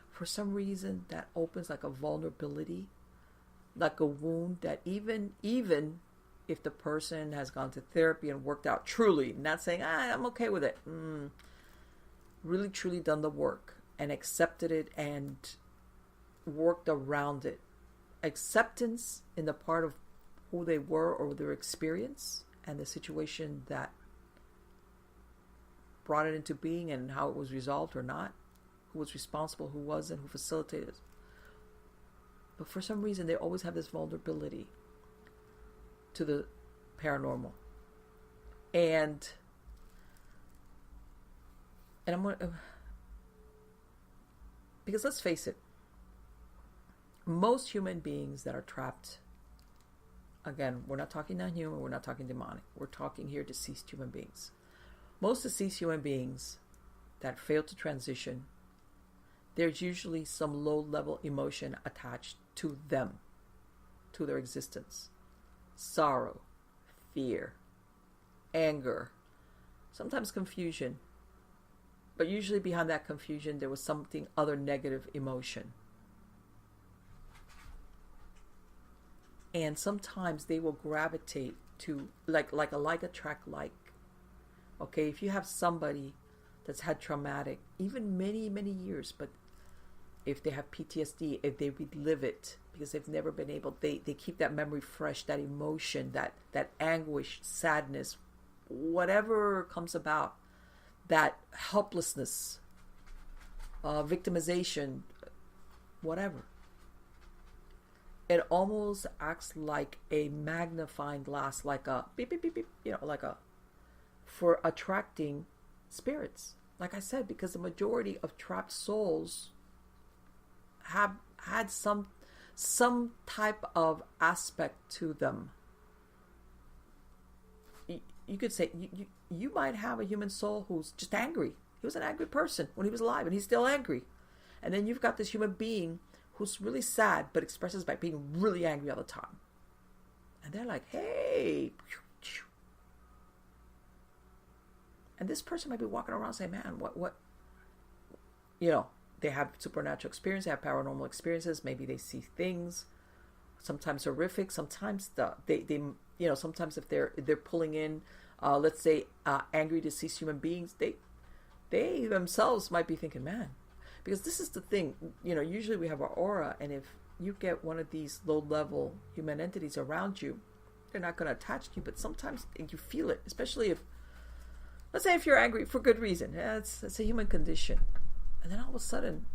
for some reason that opens like a vulnerability, like a wound that even if the person has gone to therapy and worked out truly, not saying I'm okay with it, really truly done the work and accepted it and worked around it. Acceptance in the part of who they were or their experience and the situation that brought it into being and how it was resolved or not, who was responsible, who wasn't, who facilitated. But for some reason, they always have this vulnerability to the paranormal. And I'm going to, because let's face it, most human beings that are trapped, again, we're not talking non-human, we're not talking demonic, we're talking here deceased human beings. Most deceased human beings that fail to transition, there's usually some low-level emotion attached to them, to their existence. Sorrow, fear, anger, sometimes confusion. But usually behind that confusion, there was something other negative emotion. And sometimes they will gravitate to, like a like attract like. Okay, if you have somebody that's had traumatic, even many, many years, but if they have PTSD, if they relive it, because they've never been able, they keep that memory fresh, that emotion, that anguish, sadness, whatever comes about, that helplessness, victimization, whatever. It almost acts like a magnifying glass, like a beep, beep, beep, beep, like a, for attracting spirits. Like I said, because the majority of trapped souls have had some type of aspect to them. You could say you might have a human soul who's just angry. He was an angry person when he was alive, and he's still angry. And then you've got this human being who's really sad, but expresses by being really angry all the time. And they're like, hey. And this person might be walking around saying, man, what? They have supernatural experience, they have paranormal experiences, maybe they see things, sometimes horrific, sometimes sometimes if they're pulling in, let's say, angry deceased human beings, they themselves might be thinking, man, because this is the thing, usually we have our aura, and if you get one of these low-level human entities around you, they're not going to attach to you, but sometimes you feel it, especially if, let's say if you're angry for good reason, it's a human condition. And then all of a sudden,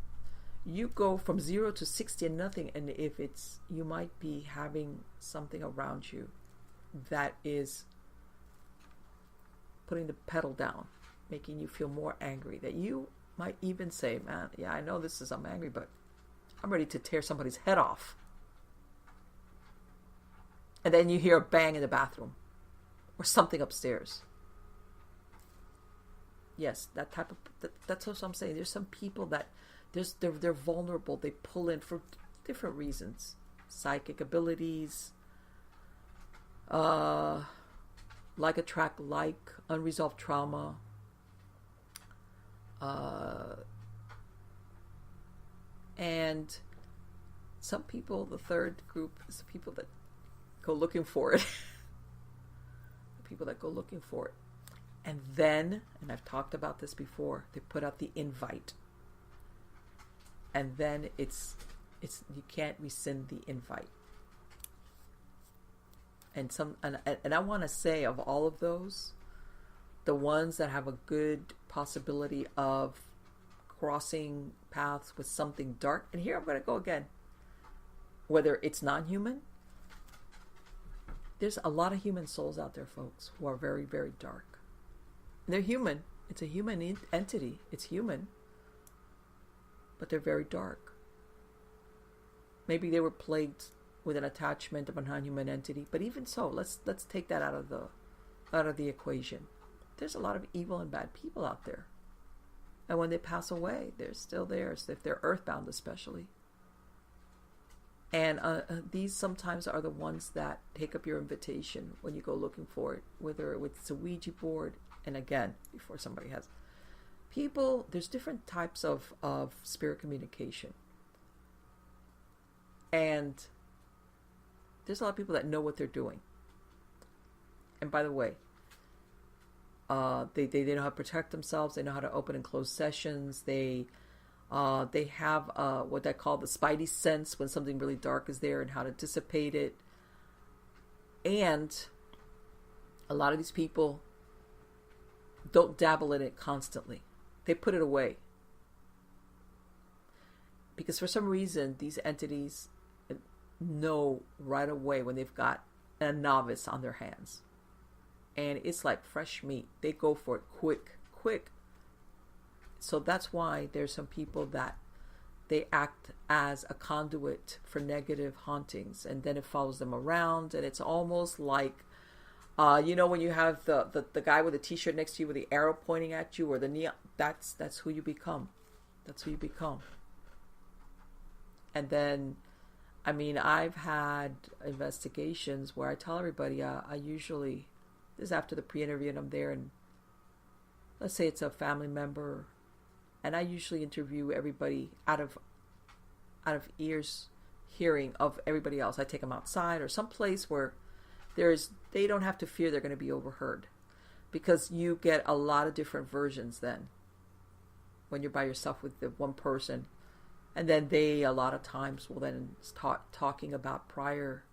you go from 0 to 60 and nothing. And if you might be having something around you that is putting the pedal down, making you feel more angry, that you might even say, man, yeah, I know I'm angry, but I'm ready to tear somebody's head off. And then you hear a bang in the bathroom or something upstairs. Yes, that type of that's what I'm saying. There's some people that they're vulnerable. They pull in for different reasons, psychic abilities, like attract like, unresolved trauma, and some people. The third group is the people that go looking for it. The people that go looking for it. And then, and I've talked about this before, they put out the invite. And then it's you can't rescind the invite. And I want to say, of all of those, the ones that have a good possibility of crossing paths with something dark, and here I'm going to go again, whether it's non-human, there's a lot of human souls out there, folks, who are very, very dark. They're human. It's a human entity. It's human. But they're very dark. Maybe they were plagued with an attachment of a non-human entity. But even so, let's take that out of the equation. There's a lot of evil and bad people out there. And when they pass away, they're still there. So if they're earthbound especially. And these sometimes are the ones that take up your invitation when you go looking for it. Whether it's a Ouija board. And again, before somebody has people, there's different types of spirit communication. And there's a lot of people that know what they're doing. And by the way, they know how to protect themselves. They know how to open and close sessions. They have what I call the spidey sense when something really dark is there and how to dissipate it. And a lot of these people don't dabble in it constantly. They put it away. Because for some reason, these entities know right away when they've got a novice on their hands. And it's like fresh meat. They go for it quick. So that's why there's some people that they act as a conduit for negative hauntings. And then it follows them around. And it's almost like when you have the guy with the t-shirt next to you with the arrow pointing at you, or the neon, that's who you become. That's who you become. And then, I mean, I've had investigations where I tell everybody, I usually, this is after the pre-interview and I'm there, and let's say it's a family member, and I usually interview everybody out of ears, hearing of everybody else. I take them outside or someplace where they don't have to fear they're going to be overheard, because you get a lot of different versions then when you're by yourself with the one person, and then they a lot of times will then start talking about prior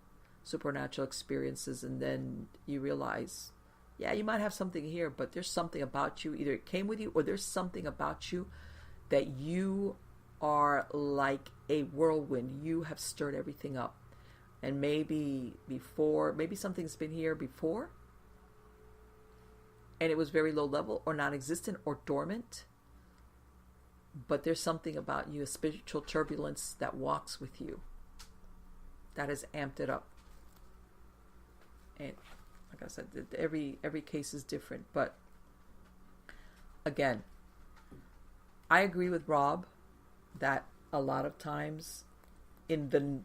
supernatural experiences, and then you realize, yeah, you might have something here, but there's something about you, either it came with you or there's something about you that you are like a whirlwind. You have stirred everything up. And maybe something's been here before, and it was very low level or non-existent or dormant, but there's something about you, a spiritual turbulence that walks with you, that has amped it up. And like I said, every case is different, but again, I agree with Rob that a lot of times in the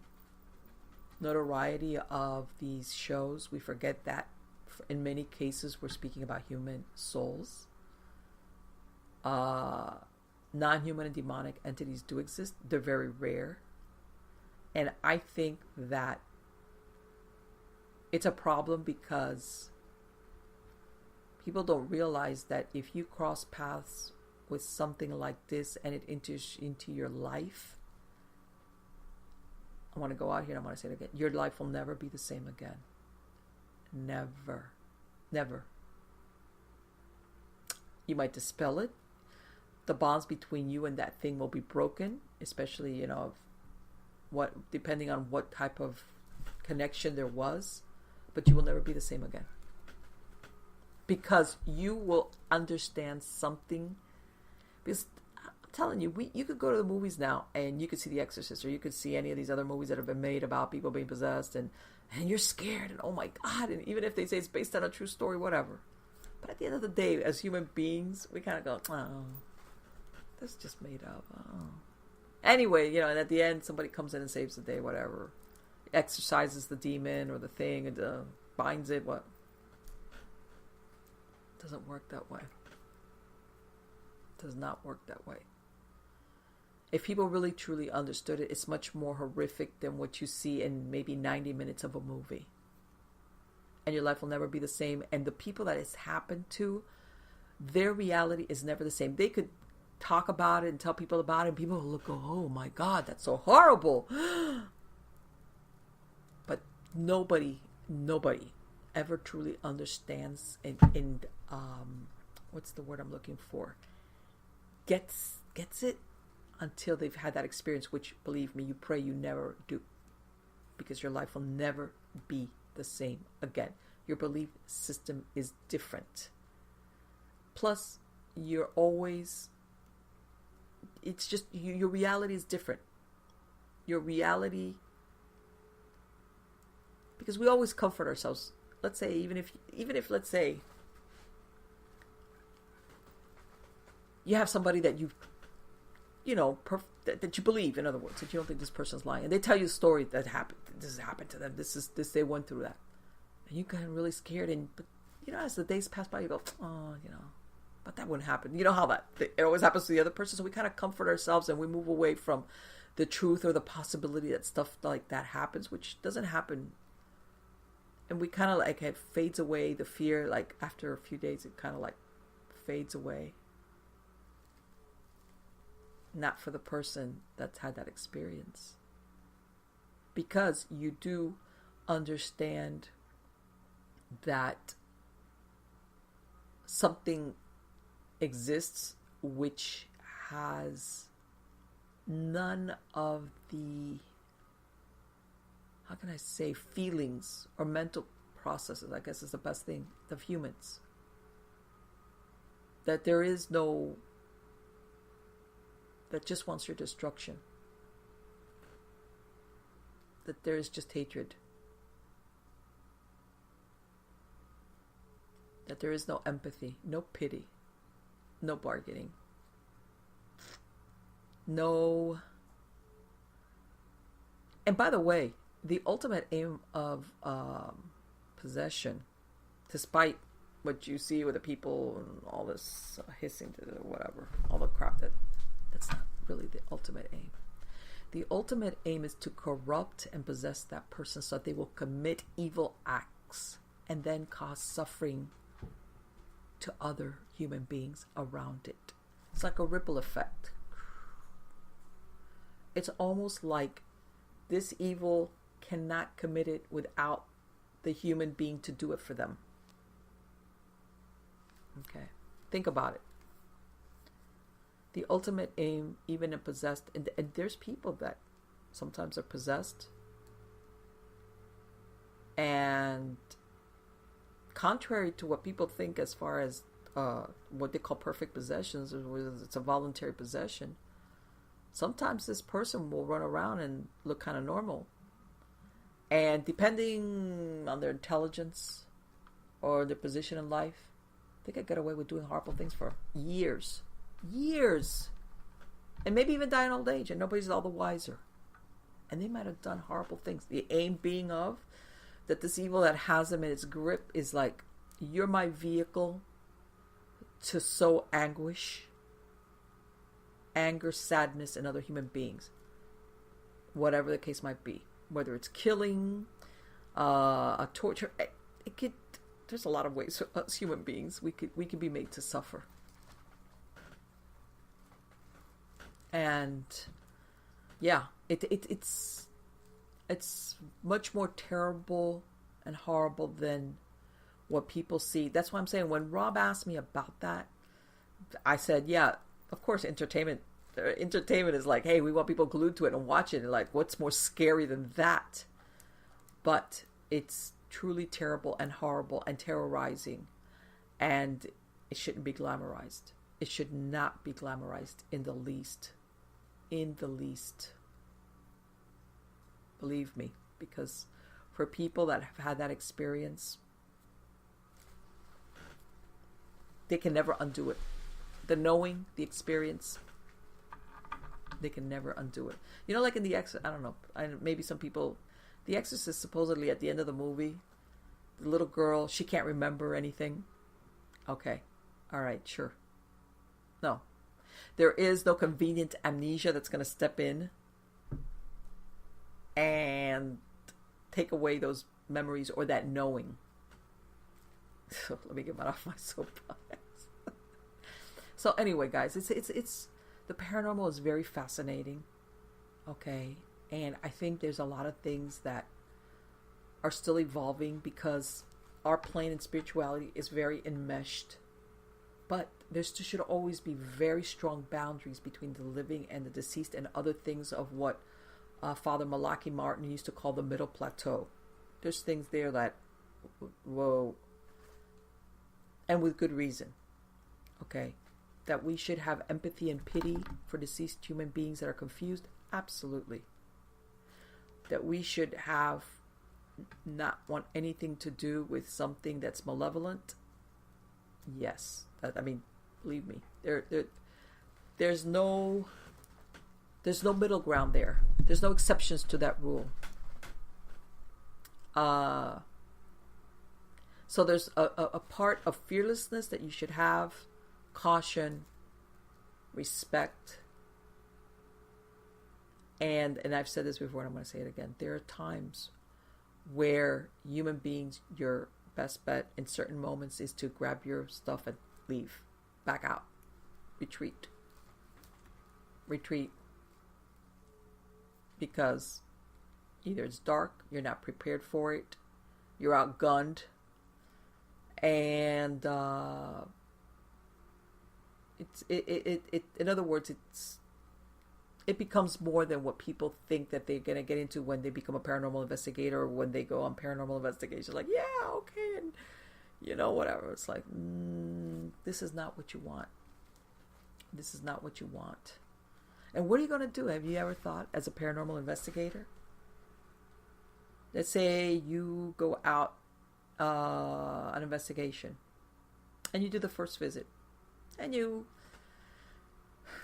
notoriety of these shows, we forget that in many cases we're speaking about human souls. Non-human and demonic entities do exist. They're very rare. And I think that it's a problem because people don't realize that if you cross paths with something like this and it enters into your life, I want to go out here and I want to say it again. Your life will never be the same again. Never. Never. You might dispel it. The bonds between you and that thing will be broken, especially, depending on what type of connection there was, but you will never be the same again. Because you will understand something. Because telling you, you could go to the movies now and you could see The Exorcist, or you could see any of these other movies that have been made about people being possessed, and you're scared, and oh my God, and even if they say it's based on a true story, whatever. But at the end of the day, as human beings, we kind of go, oh, that's just made up. Oh. Anyway, and at the end, somebody comes in and saves the day, whatever. Exorcises the demon or the thing and binds it. What? Doesn't work that way. Does not work that way. If people really truly understood it, it's much more horrific than what you see in maybe 90 minutes of a movie. And your life will never be the same. And the people that it's happened to, their reality is never the same. They could talk about it and tell people about it, and people will look, oh my God, that's so horrible. But nobody ever truly understands and what's the word I'm looking for? Gets it until they've had that experience, which, believe me, you pray you never do, because your life will never be the same again. Your belief system is different. Plus, you're always, it's just, your reality is different. Your reality, because we always comfort ourselves. Let's say, even if let's say, you have somebody that that you believe, in other words, that you don't think this person's lying, and they tell you a story that happened. This happened to them. They went through that, and you get really scared. But as the days pass by, you go, oh, but that wouldn't happen. You know how it always happens to the other person. So we kind of comfort ourselves and we move away from the truth or the possibility that stuff like that happens, which doesn't happen. And we kind of it fades away. The fear, after a few days, it kind of fades away. Not for the person that's had that experience. Because you do understand that something exists which has none of the, how can I say, feelings or mental processes, I guess is the best thing, of humans. That there is no, that just wants your destruction. That there is just hatred. That there is no empathy, no pity, no bargaining, no. And by the way, the ultimate aim of possession, despite what you see with the people and all this hissing, whatever, all the crap, that's not really the ultimate aim. The ultimate aim is to corrupt and possess that person so that they will commit evil acts and then cause suffering to other human beings around it. It's like a ripple effect. It's almost like this evil cannot commit it without the human being to do it for them. Okay, think about it. The ultimate aim, even in possessed, and there's people that sometimes are possessed, and contrary to what people think as far as what they call perfect possessions, or whether it's a voluntary possession, sometimes this person will run around and look kind of normal. And depending on their intelligence or their position in life, they could get away with doing horrible things for years. And maybe even die in old age, and nobody's all the wiser. And they might have done horrible things. The aim being of that this evil that has them in its grip is like, you're my vehicle to sow anguish, anger, sadness in other human beings, whatever the case might be, whether it's killing, a torture. It could. There's a lot of ways as human beings we could be made to suffer. And yeah, it's much more terrible and horrible than what people see. That's why I'm saying, when Rob asked me about that, I said, yeah, of course, entertainment is like, hey, we want people glued to it and watch it. And like, what's more scary than that? But it's truly terrible and horrible and terrorizing, and it shouldn't be glamorized. It should not be glamorized in the least. Believe me, because for people that have had that experience, they can never undo it. The knowing, the experience, they can never undo it. You know, like in The Exorcist, I don't know, maybe some people, The Exorcist, supposedly at the end of the movie, the little girl, she can't remember anything. Okay, all right, sure. No, there is no convenient amnesia that's going to step in and take away those memories or that knowing. Let me get off my soapbox. So anyway, guys, it's the paranormal is very fascinating. Okay, and I think there's a lot of things that are still evolving because our plane and spirituality is very enmeshed. But there should always be very strong boundaries between the living and the deceased and other things of what Father Malachi Martin used to call the middle plateau. There's things there that, whoa, and with good reason, okay, that we should have empathy and pity for deceased human beings that are confused, absolutely. That we should have not want anything to do with something that's malevolent, yes. I mean, believe me, there's no middle ground there. There's no exceptions to that rule. So there's a part of fearlessness that you should have, caution, respect, and I've said this before and I'm going to say it again. There are times where human beings, your best bet in certain moments is to grab your stuff and leave, back out, retreat, because either it's dark, you're not prepared for it, you're outgunned, and in other words, it becomes more than what people think that they're going to get into when they become a paranormal investigator or when they go on paranormal investigation. Like, yeah, okay, and you know, whatever. It's like, this is not what you want. This is not what you want. And what are you going to do? Have you ever thought, as a paranormal investigator? Let's say you go out on an investigation and you do the first visit and you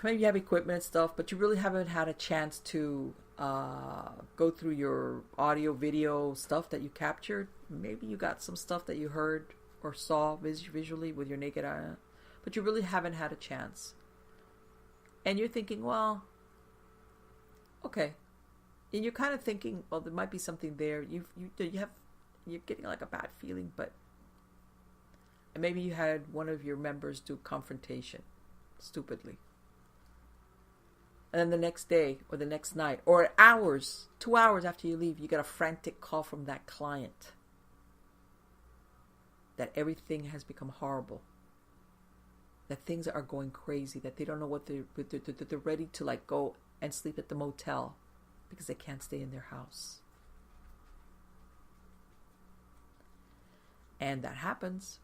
maybe you have equipment and stuff, but you really haven't had a chance to go through your audio, video stuff that you captured. Maybe you got some stuff that you heard or saw visually with your naked eye, but you really haven't had a chance. And you're thinking, well, okay. And you're kind of thinking, well, there might be something there. You're getting like a bad feeling, but and maybe you had one of your members do confrontation, stupidly. And then the next day or the next night or hours, 2 hours after you leave, you get a frantic call from that client that everything has become horrible, that things are going crazy, that they don't know what they're ready to like go and sleep at the motel because they can't stay in their house. And that happens.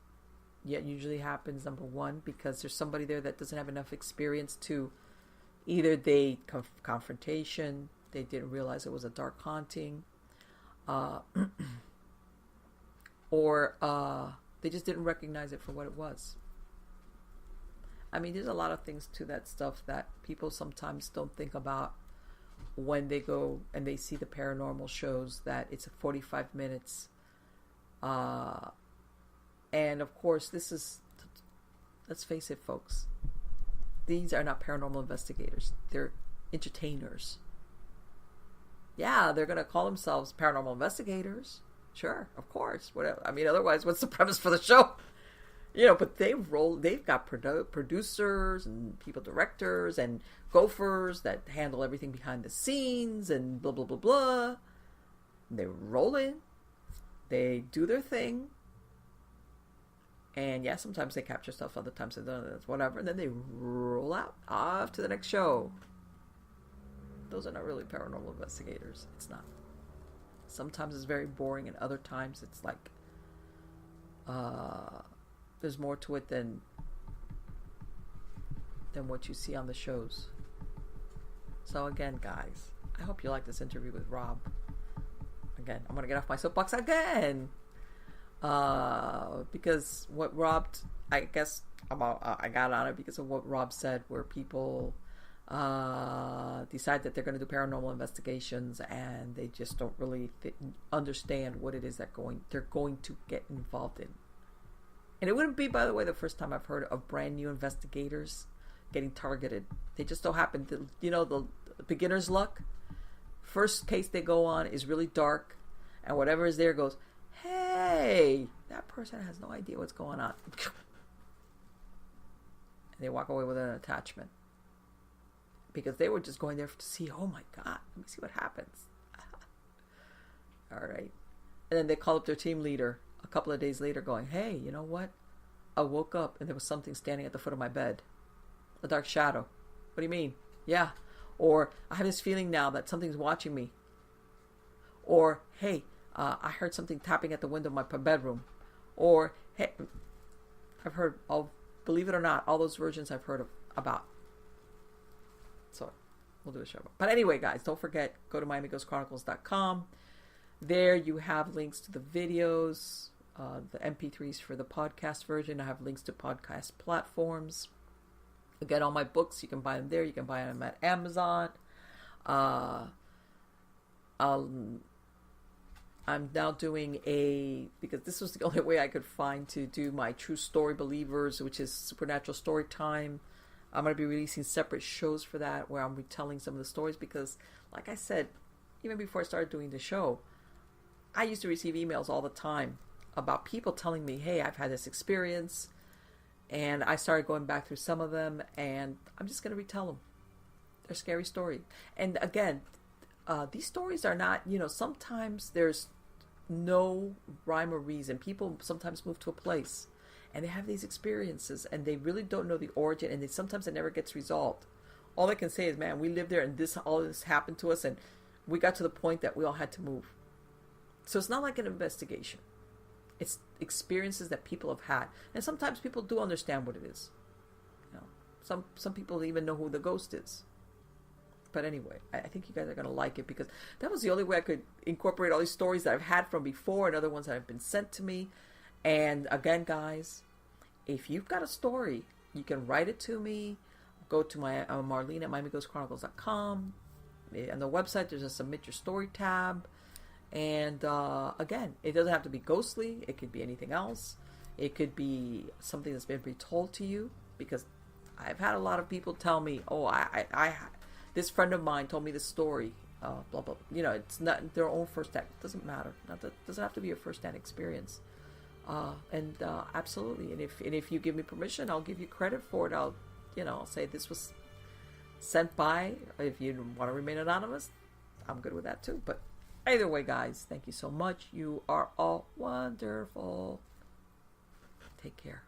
Yet usually happens, number one, because there's somebody there that doesn't have enough experience to either they confrontation, they didn't realize it was a dark haunting, or they just didn't recognize it for what it was. I mean, there's a lot of things to that stuff that people sometimes don't think about when they go and they see the paranormal shows, that it's 45 minutes. And of course, this is, let's face it, folks, these are not paranormal investigators. They're entertainers. Yeah, they're going to call themselves paranormal investigators. Sure, of course. Whatever. I mean, otherwise, what's the premise for the show? You know, but they've got producers and people, directors and gophers that handle everything behind the scenes and blah, blah, blah, blah. And they roll in. They do their thing. And yeah, sometimes they capture stuff, other times they don't, whatever. And then they roll out off to the next show. Those are not really paranormal investigators. It's not. Sometimes it's very boring, and other times it's like there's more to it than what you see on the shows. So again, guys, I hope you like this interview with Rob. Again, I'm going to get off my soapbox again. Because what Rob, I guess I got on it because of what Rob said, where people decide that they're going to do paranormal investigations and they just don't really understand what it is that they're going to get involved in. And it wouldn't be, by the way, the first time I've heard of brand new investigators getting targeted. They just don't happen to, the beginner's luck. First case they go on is really dark, and whatever is there goes, hey, that person has no idea what's going on. And they walk away with an attachment. Because they were just going there to see, oh my God, let me see what happens. All right. And then they call up their team leader a couple of days later going, hey, you know what? I woke up and there was something standing at the foot of my bed. A dark shadow. What do you mean? Yeah. Or I have this feeling now that something's watching me. Or, hey, I heard something tapping at the window of my bedroom. Or, hey, I've heard, believe it or not, all those versions I've heard about. So we'll do a show. But anyway, guys, don't forget, go to MiamiGhostChronicles.com. There you have links to the videos, the MP3s for the podcast version. I have links to podcast platforms. Again, all my books, you can buy them there. You can buy them at Amazon. I'm now doing because this was the only way I could find to do my True Story Believers, which is Supernatural Storytime. I'm going to be releasing separate shows for that where I'm retelling some of the stories because, like I said, even before I started doing the show, I used to receive emails all the time about people telling me, hey, I've had this experience. And I started going back through some of them, and I'm just going to retell them. They're scary stories. And again, these stories are not, sometimes there's no rhyme or reason. People sometimes move to a place, and they have these experiences, and they really don't know the origin, and sometimes it never gets resolved. All I can say is, man, we lived there, and all this happened to us, and we got to the point that we all had to move. So it's not like an investigation. It's experiences that people have had. And sometimes people do understand what it is. Some people even know who the ghost is. But anyway, I think you guys are going to like it because that was the only way I could incorporate all these stories that I've had from before and other ones that have been sent to me. And again, guys, if you've got a story, you can write it to me. Go to my Marlene at MiamiGhostChronicles.com. On the website, there's a Submit Your Story tab. And again, it doesn't have to be ghostly. It could be anything else. It could be something that's been retold to you. Because I've had a lot of people tell me, "Oh, I this friend of mine told me this story." Blah blah. It's not their own first-hand. It doesn't matter. Doesn't have to be your first-hand experience. Absolutely. And if you give me permission, I'll give you credit for it. I'll say this was sent by. If you want to remain anonymous, I'm good with that too. But either way, guys, thank you so much. You are all wonderful. Take care.